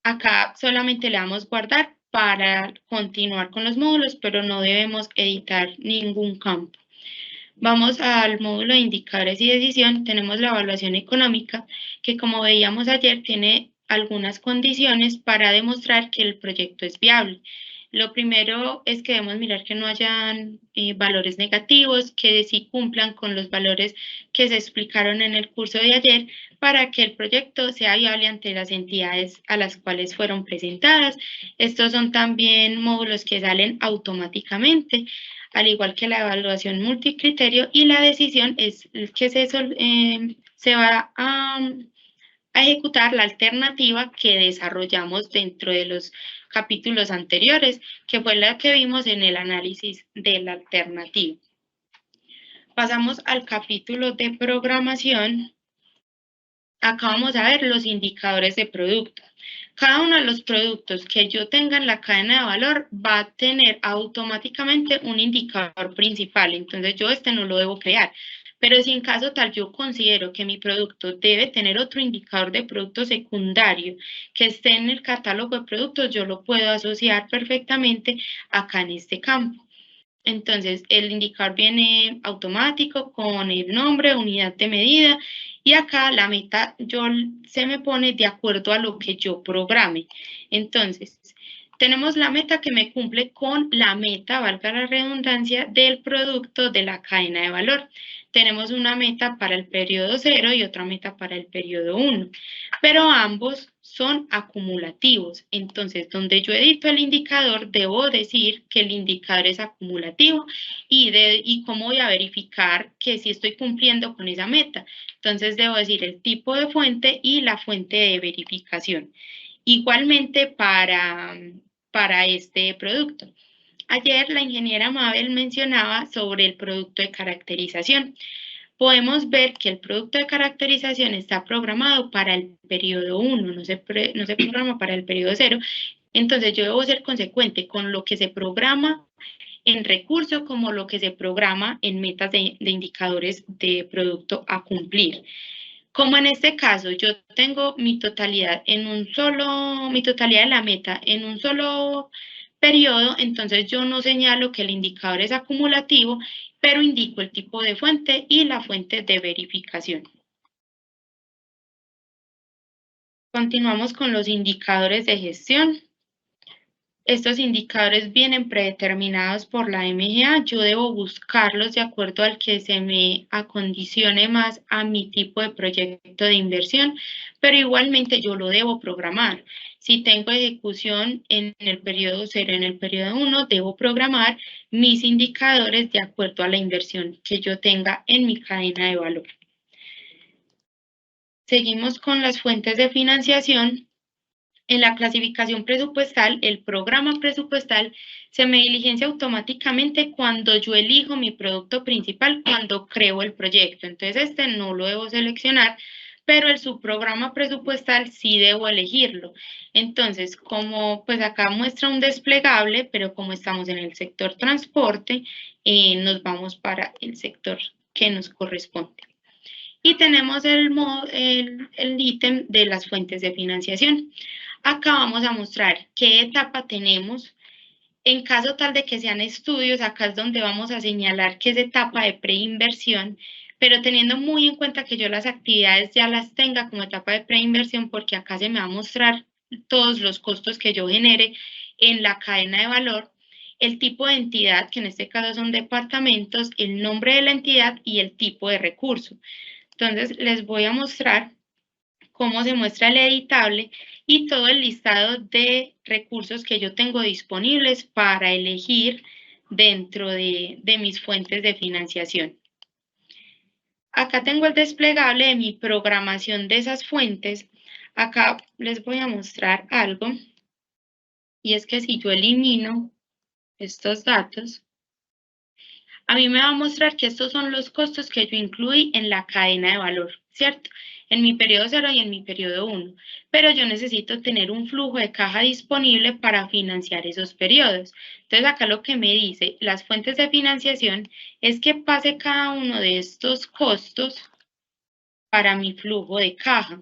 Acá solamente le damos guardar para continuar con los módulos, pero no debemos editar ningún campo. Vamos al módulo de indicadores y decisión. Tenemos la evaluación económica, que como veíamos ayer, tiene algunas condiciones para demostrar que el proyecto es viable. Lo primero es que debemos mirar que no hayan valores negativos, que sí cumplan con los valores que se explicaron en el curso de ayer para que el proyecto sea viable ante las entidades a las cuales fueron presentadas. Estos son también módulos que salen automáticamente, al igual que la evaluación multicriterio, y la decisión es que se va a ejecutar la alternativa que desarrollamos dentro de los capítulos anteriores, que fue la que vimos en el análisis de la alternativa. Pasamos al capítulo de programación. Acá vamos a ver los indicadores de producto. Cada uno de los productos que yo tenga en la cadena de valor va a tener automáticamente un indicador principal. Entonces yo no lo debo crear. Pero si en caso tal yo considero que mi producto debe tener otro indicador de producto secundario que esté en el catálogo de productos, yo lo puedo asociar perfectamente acá en este campo. Entonces, el indicador viene automático con el nombre, unidad de medida, y acá la meta se me pone de acuerdo a lo que yo programe. Entonces, tenemos la meta que me cumple con la meta, valga la redundancia, del producto de la cadena de valor. Tenemos una meta para el periodo 0 y otra meta para el periodo 1, pero ambos son acumulativos. Entonces, donde yo edito el indicador, debo decir que el indicador es acumulativo y cómo voy a verificar que sí estoy cumpliendo con esa meta. Entonces, debo decir el tipo de fuente y la fuente de verificación. Igualmente para este producto. Ayer la ingeniera Mabel mencionaba sobre el producto de caracterización. Podemos ver que el producto de caracterización está programado para el periodo 1, no se programa para el periodo 0. Entonces, yo debo ser consecuente con lo que se programa en recurso como lo que se programa en metas de indicadores de producto a cumplir. Como en este caso, yo tengo mi totalidad mi totalidad de la meta en un solo periodo, entonces yo no señalo que el indicador es acumulativo, pero indico el tipo de fuente y la fuente de verificación. Continuamos con los indicadores de gestión. Estos indicadores vienen predeterminados por la MGA. Yo debo buscarlos de acuerdo al que se me acondicione más a mi tipo de proyecto de inversión, pero igualmente yo lo debo programar. Si tengo ejecución en el periodo 0, en el periodo 1, debo programar mis indicadores de acuerdo a la inversión que yo tenga en mi cadena de valor. Seguimos con las fuentes de financiación. En la clasificación presupuestal, el programa presupuestal se me diligencia automáticamente cuando yo elijo mi producto principal, cuando creo el proyecto. Entonces, no lo debo seleccionar, pero el subprograma presupuestal sí debo elegirlo. Entonces, como pues acá muestra un desplegable, pero como estamos en el sector transporte, nos vamos para el sector que nos corresponde. Y tenemos el ítem de las fuentes de financiación. Acá vamos a mostrar qué etapa tenemos. En caso tal de que sean estudios, acá es donde vamos a señalar que es etapa de preinversión, pero teniendo muy en cuenta que yo las actividades ya las tenga como etapa de preinversión, porque acá se me va a mostrar todos los costos que yo genere en la cadena de valor, el tipo de entidad, que en este caso son departamentos, el nombre de la entidad y el tipo de recurso. Entonces, les voy a mostrar cómo se muestra el editable y todo el listado de recursos que yo tengo disponibles para elegir dentro de mis fuentes de financiación. Acá tengo el desplegable de mi programación de esas fuentes. Acá les voy a mostrar algo, y es que si yo elimino estos datos, a mí me va a mostrar que estos son los costos que yo incluí en la cadena de valor, ¿cierto? En mi periodo 0 y en mi periodo 1. Pero yo necesito tener un flujo de caja disponible para financiar esos periodos. Entonces, acá lo que me dice las fuentes de financiación es que pase cada uno de estos costos para mi flujo de caja.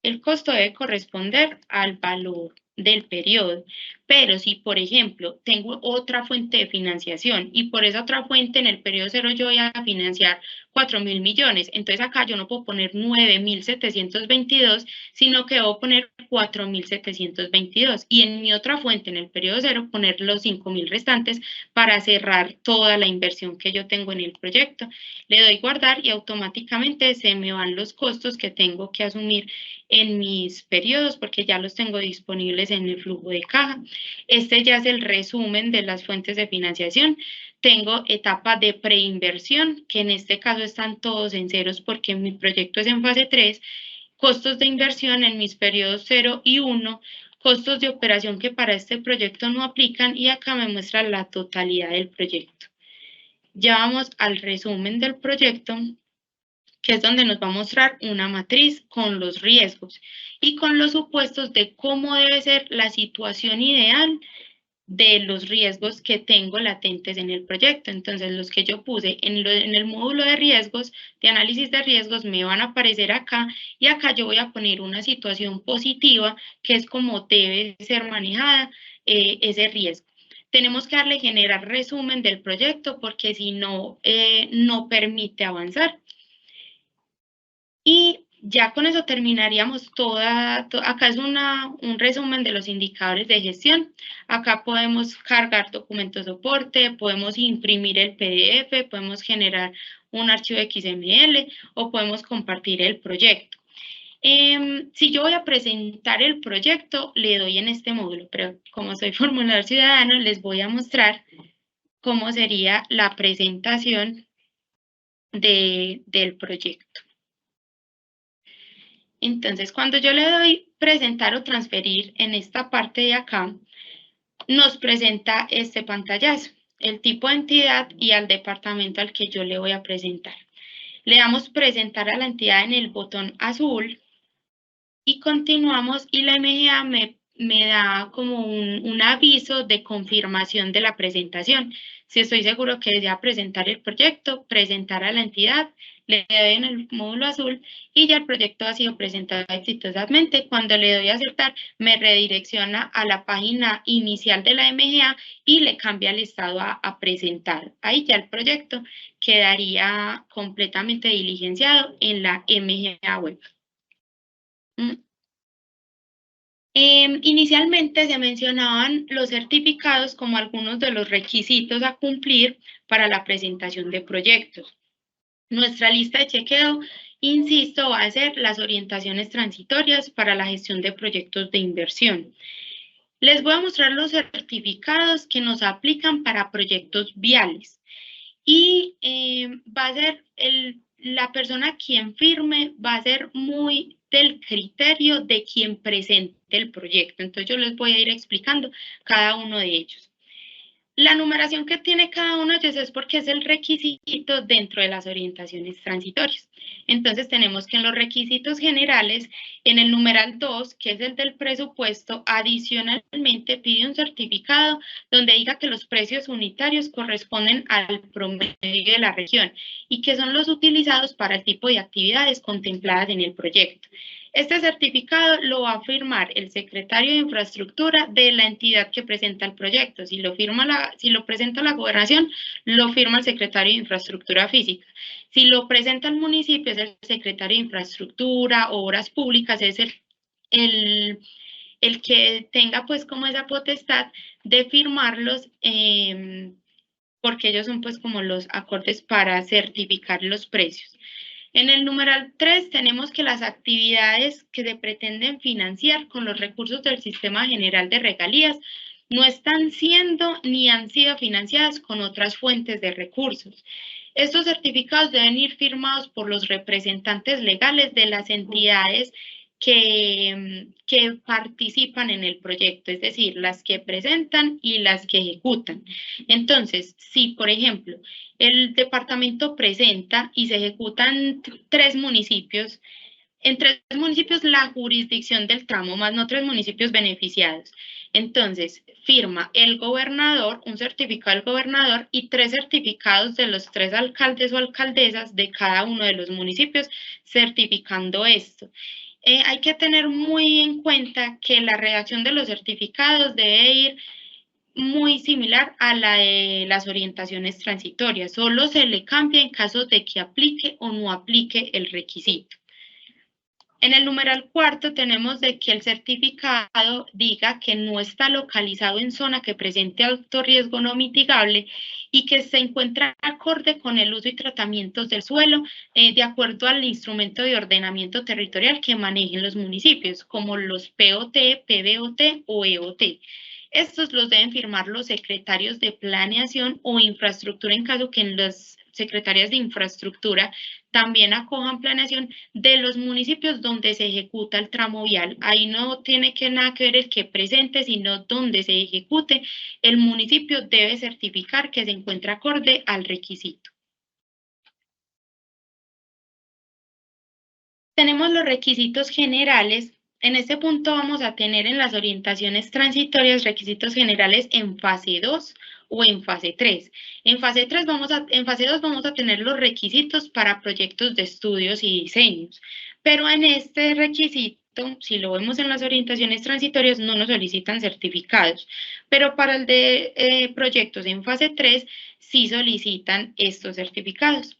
El costo debe corresponder al valor del periodo. Pero si, por ejemplo, tengo otra fuente de financiación y por esa otra fuente en el periodo 0 yo voy a financiar 4.000 millones, entonces acá yo no puedo poner 9.722, sino que debo poner 4.722. Y en mi otra fuente, en el periodo 0, poner los 5.000 restantes para cerrar toda la inversión que yo tengo en el proyecto. Le doy guardar y automáticamente se me van los costos que tengo que asumir en mis periodos porque ya los tengo disponibles en el flujo de caja. Este ya es el resumen de las fuentes de financiación. Tengo etapa de preinversión, que en este caso están todos en ceros porque mi proyecto es en fase 3, costos de inversión en mis periodos 0 y 1, costos de operación que para este proyecto no aplican y acá me muestra la totalidad del proyecto. Ya vamos al resumen del proyecto, que es donde nos va a mostrar una matriz con los riesgos y con los supuestos de cómo debe ser la situación ideal de los riesgos que tengo latentes en el proyecto. Entonces, los que yo puse en el módulo de riesgos, de análisis de riesgos, me van a aparecer acá y acá yo voy a poner una situación positiva, que es como debe ser manejada ese riesgo. Tenemos que darle generar resumen del proyecto porque si no, no permite avanzar. Y ya con eso terminaríamos acá es un resumen de los indicadores de gestión. Acá podemos cargar documentos de soporte, podemos imprimir el PDF, podemos generar un archivo XML o podemos compartir el proyecto. Si yo voy a presentar el proyecto, le doy en este módulo, pero como soy formulador ciudadano, les voy a mostrar cómo sería la presentación del proyecto. Entonces, cuando yo le doy presentar o transferir en esta parte de acá, nos presenta este pantallazo, el tipo de entidad y al departamento al que yo le voy a presentar. Le damos presentar a la entidad en el botón azul y continuamos y la MGA me da como un aviso de confirmación de la presentación. Si estoy seguro que desea presentar el proyecto, presentar a la entidad, le doy en el módulo azul y ya el proyecto ha sido presentado exitosamente. Cuando le doy a aceptar, me redirecciona a la página inicial de la MGA y le cambia el estado a presentar. Ahí ya el proyecto quedaría completamente diligenciado en la MGA web. Inicialmente se mencionaban los certificados como algunos de los requisitos a cumplir para la presentación de proyectos. Nuestra lista de chequeo, insisto, va a ser las orientaciones transitorias para la gestión de proyectos de inversión. Les voy a mostrar los certificados que nos aplican para proyectos viales. Y va a ser la persona quien firme, va a ser muy del criterio de quien presente el proyecto. Entonces yo les voy a ir explicando cada uno de ellos. La numeración que tiene cada uno de ellos es porque es el requisito dentro de las orientaciones transitorias. Entonces tenemos que en los requisitos generales, en el numeral 2, que es el del presupuesto, adicionalmente pide un certificado donde diga que los precios unitarios corresponden al promedio de la región y que son los utilizados para el tipo de actividades contempladas en el proyecto. Este certificado lo va a firmar el secretario de Infraestructura de la entidad que presenta el proyecto. Si lo presenta la gobernación, lo firma el secretario de Infraestructura Física. Si lo presenta el municipio, es el secretario de Infraestructura, Obras Públicas, es el que tenga pues como esa potestad de firmarlos, porque ellos son pues como los acordes para certificar los precios. En el numeral 3 tenemos que las actividades que se pretenden financiar con los recursos del Sistema General de Regalías no están siendo ni han sido financiadas con otras fuentes de recursos. Estos certificados deben ir firmados por los representantes legales de las entidades que participan en el proyecto, es decir, las que presentan y las que ejecutan. Entonces, si, por ejemplo, el departamento presenta y se ejecutan 3 municipios, en 3 municipios la jurisdicción del tramo, más no 3 municipios beneficiados. Entonces, firma el gobernador, un certificado del gobernador y 3 certificados de los 3 alcaldes o alcaldesas de cada uno de los municipios certificando esto. Hay que tener muy en cuenta que la redacción de los certificados debe ir muy similar a la de las orientaciones transitorias. Solo se le cambia en caso de que aplique o no aplique el requisito. En el numeral 4 tenemos de que el certificado diga que no está localizado en zona que presente alto riesgo no mitigable y que se encuentra acorde con el uso y tratamientos del suelo de acuerdo al instrumento de ordenamiento territorial que manejen los municipios, como los POT, PBOT o EOT. Estos los deben firmar los secretarios de planeación o infraestructura en caso que en las secretarias de infraestructura también acojan planeación de los municipios donde se ejecuta el tramo vial. Ahí no tiene nada que ver el que presente, sino donde se ejecute, el municipio debe certificar que se encuentra acorde al requisito. Tenemos los requisitos generales. En este punto vamos a tener en las orientaciones transitorias requisitos generales en fase 2 o en fase 3. En fase 2 vamos a tener los requisitos para proyectos de estudios y diseños, pero en este requisito, si lo vemos en las orientaciones transitorias, no nos solicitan certificados, pero para el de proyectos en fase 3 sí solicitan estos certificados.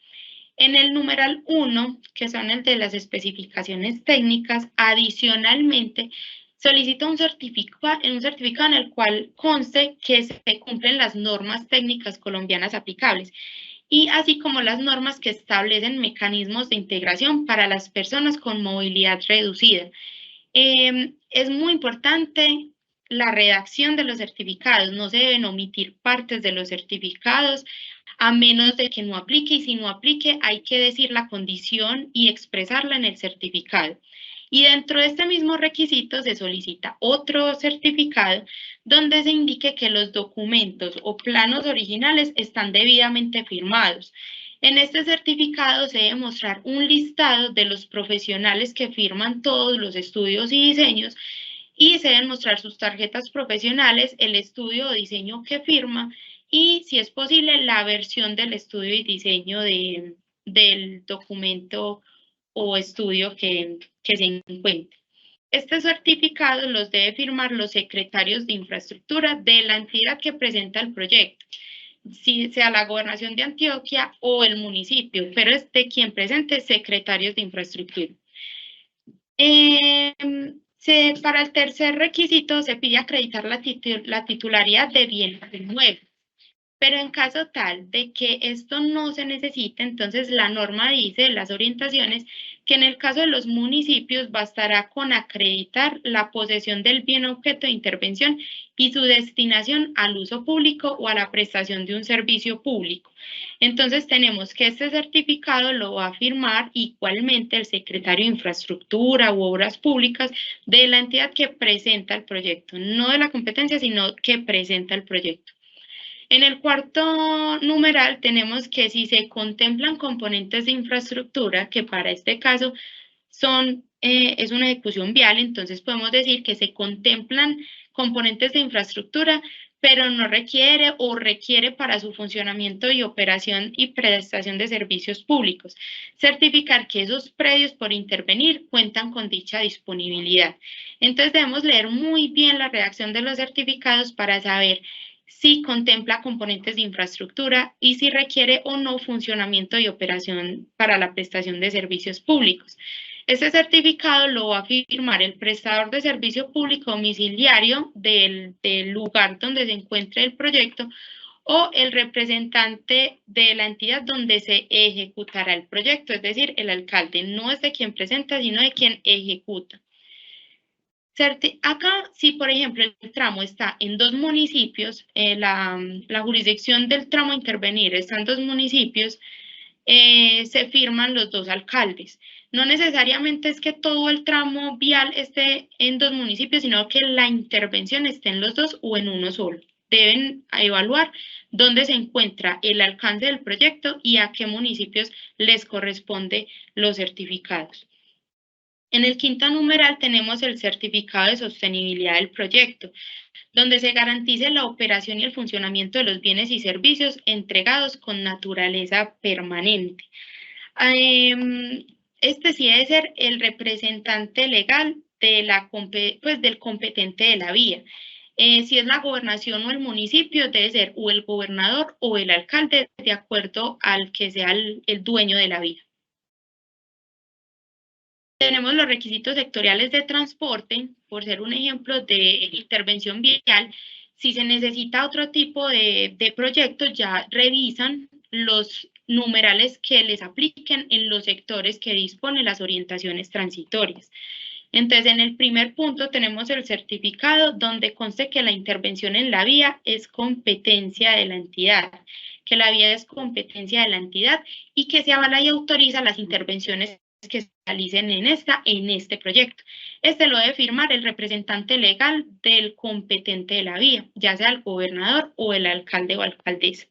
En el numeral 1, que son el de las especificaciones técnicas, adicionalmente solicita un certificado en el cual conste que se cumplen las normas técnicas colombianas aplicables y así como las normas que establecen mecanismos de integración para las personas con movilidad reducida. Es muy importante la redacción de los certificados, no se deben omitir partes de los certificados a menos de que no aplique, y si no aplique hay que decir la condición y expresarla en el certificado. Y dentro de este mismo requisito se solicita otro certificado donde se indique que los documentos o planos originales están debidamente firmados. En este certificado se debe mostrar un listado de los profesionales que firman todos los estudios y diseños y se deben mostrar sus tarjetas profesionales, el estudio o diseño que firma y, si es posible, la versión del estudio y diseño del documento o estudio que se encuentre. Este certificado los debe firmar los secretarios de infraestructura de la entidad que presenta el proyecto, si sea la Gobernación de Antioquia o el municipio, pero es de quien presente secretarios de infraestructura. Para el tercer requisito se pide acreditar la titularidad de bienes inmuebles. Pero en caso tal de que esto no se necesite, entonces la norma dice en las orientaciones que en el caso de los municipios bastará con acreditar la posesión del bien objeto de intervención y su destinación al uso público o a la prestación de un servicio público. Entonces tenemos que este certificado lo va a firmar igualmente el secretario de Infraestructura u Obras Públicas de la entidad que presenta el proyecto, no de la competencia, sino que presenta el proyecto. En el cuarto numeral tenemos que si se contemplan componentes de infraestructura, que para este caso es una ejecución vial, entonces podemos decir que se contemplan componentes de infraestructura, pero no requiere o requiere para su funcionamiento y operación y prestación de servicios públicos. Certificar que esos predios por intervenir cuentan con dicha disponibilidad. Entonces debemos leer muy bien la redacción de los certificados para saber si contempla componentes de infraestructura y si requiere o no funcionamiento y operación para la prestación de servicios públicos. Este certificado lo va a firmar el prestador de servicio público domiciliario del lugar donde se encuentre el proyecto o el representante de la entidad donde se ejecutará el proyecto, es decir, el alcalde. No es de quien presenta, sino de quien ejecuta. Acá, si por ejemplo el tramo está en 2 municipios, la jurisdicción del tramo a intervenir está en 2 municipios, se firman los 2 alcaldes. No necesariamente es que todo el tramo vial esté en 2 municipios, sino que la intervención esté en los 2 o en uno solo. Deben evaluar dónde se encuentra el alcance del proyecto y a qué municipios les corresponde los certificados. En el quinto numeral tenemos el certificado de sostenibilidad del proyecto, donde se garantice la operación y el funcionamiento de los bienes y servicios entregados con naturaleza permanente. Este sí debe ser el representante legal de del competente de la vía. Si es la gobernación o el municipio, debe ser o el gobernador o el alcalde, de acuerdo al que sea el dueño de la vía. Tenemos los requisitos sectoriales de transporte, por ser un ejemplo de intervención vial. Si se necesita otro tipo de proyectos, ya revisan los numerales que les apliquen en los sectores que disponen las orientaciones transitorias. Entonces, en el primer punto tenemos el certificado donde conste que la intervención en la vía es competencia de la entidad, que la vía es competencia de la entidad y que se avala y autoriza las intervenciones que se realicen en este proyecto. Este lo debe firmar el representante legal del competente de la vía, ya sea el gobernador o el alcalde o alcaldesa.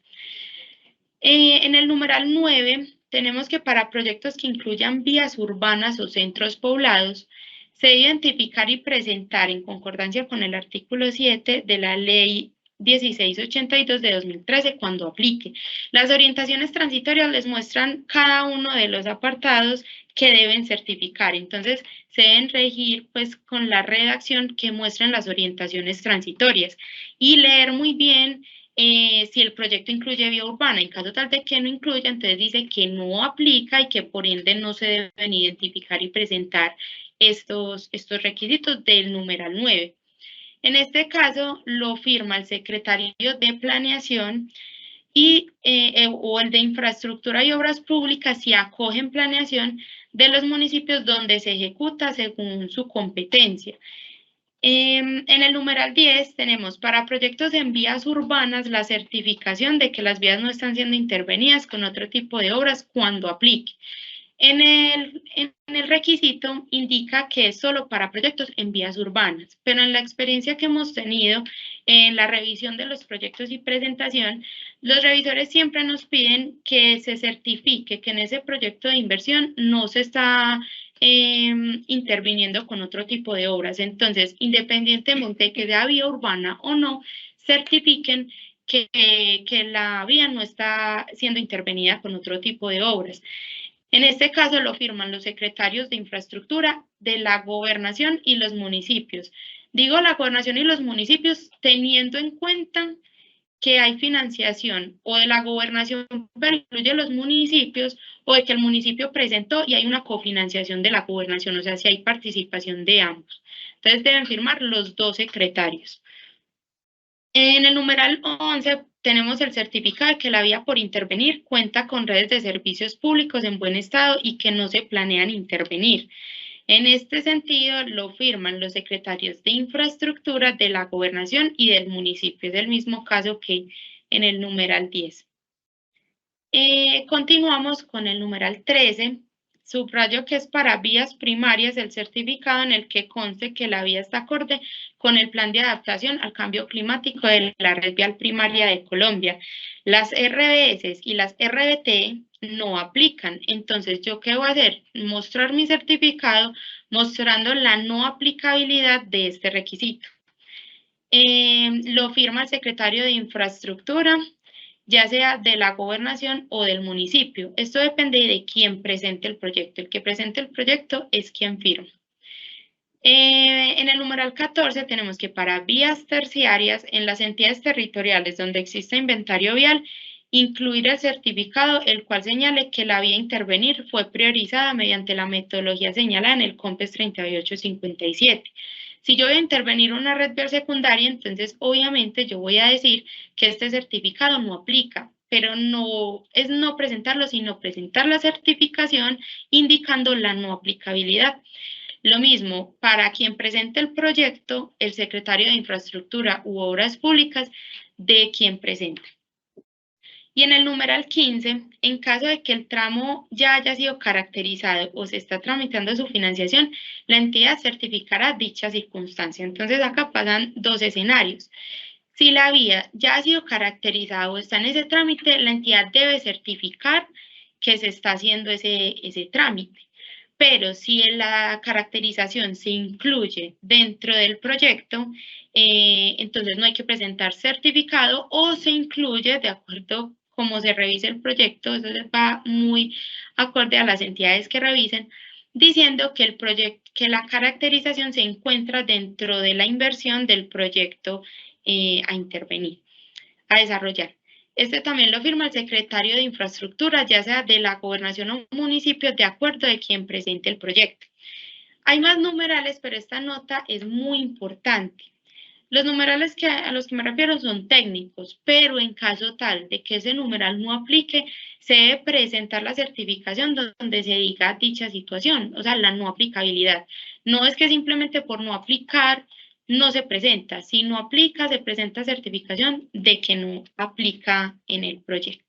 En el numeral 9 tenemos que para proyectos que incluyan vías urbanas o centros poblados, se debe identificar y presentar en concordancia con el artículo 7 de la Ley 1682 de 2013 cuando aplique. Las orientaciones transitorias les muestran cada uno de los apartados que deben certificar. Entonces, se deben regir pues con la redacción que muestran las orientaciones transitorias y leer muy bien si el proyecto incluye vía urbana. En caso tal de que no incluya, entonces dice que no aplica y que por ende no se deben identificar y presentar estos requisitos del numeral 9. En este caso, lo firma el secretario de Planeación o el de Infraestructura y Obras Públicas si acogen planeación de los municipios donde se ejecuta según su competencia. En el numeral 10 tenemos para proyectos en vías urbanas la certificación de que las vías no están siendo intervenidas con otro tipo de obras cuando aplique. En el requisito indica que es solo para proyectos en vías urbanas, pero en la experiencia que hemos tenido en la revisión de los proyectos y presentación, los revisores siempre nos piden que se certifique que en ese proyecto de inversión no se está interviniendo con otro tipo de obras. Entonces, independientemente de que sea vía urbana o no, certifiquen que la vía no está siendo intervenida con otro tipo de obras. En este caso lo firman los secretarios de infraestructura de la gobernación y los municipios. Digo la gobernación y los municipios teniendo en cuenta que hay financiación o de la gobernación, pero incluye los municipios, o de que el municipio presentó y hay una cofinanciación de la gobernación, o sea, si hay participación de ambos. Entonces deben firmar los dos secretarios. En el numeral 11 tenemos el certificado de que la vía por intervenir cuenta con redes de servicios públicos en buen estado y que no se planean intervenir. En este sentido, lo firman los secretarios de infraestructura de la gobernación y del municipio. Es el mismo caso que en el numeral 10. Continuamos con el numeral 13. Subrayo que es para vías primarias el certificado en el que conste que la vía está acorde con el plan de adaptación al cambio climático de la red vial primaria de Colombia. Las RBS y las RBT no aplican. Entonces, ¿yo qué voy a hacer? Mostrar mi certificado mostrando la no aplicabilidad de este requisito. Lo firma el secretario de Infraestructura, ya sea de la gobernación o del municipio. Esto depende de quién presente el proyecto. El que presente el proyecto es quien firma. En el numeral 14 tenemos que para vías terciarias en las entidades territoriales donde exista inventario vial, incluir el certificado, el cual señale que la vía a intervenir fue priorizada mediante la metodología señalada en el COMPES 3857. Si yo voy a intervenir una red vial secundaria, entonces obviamente yo voy a decir que este certificado no aplica, pero no es no presentarlo, sino presentar la certificación indicando la no aplicabilidad. Lo mismo, para quien presente el proyecto, el secretario de Infraestructura u Obras Públicas de quien presenta. Y en el numeral 15, en caso de que el tramo ya haya sido caracterizado o se está tramitando su financiación, la entidad certificará dicha circunstancia. Entonces acá pasan dos escenarios. Si la vía ya ha sido caracterizada o está en ese trámite, la entidad debe certificar que se está haciendo ese trámite. Pero si la caracterización se incluye dentro del proyecto, entonces no hay que presentar certificado o se incluye de acuerdo como se revise el proyecto, eso va muy acorde a las entidades que revisen, diciendo que que la caracterización se encuentra dentro de la inversión del proyecto a intervenir, a desarrollar. Este también lo firma el secretario de Infraestructura, ya sea de la gobernación o municipio, de acuerdo de quien presente el proyecto. Hay más numerales, pero esta nota es muy importante. Los numerales a los que me refiero son técnicos, pero en caso tal de que ese numeral no aplique, se debe presentar la certificación donde se diga dicha situación, o sea, la no aplicabilidad. No es que simplemente por no aplicar no se presenta. Si no aplica, se presenta certificación de que no aplica en el proyecto.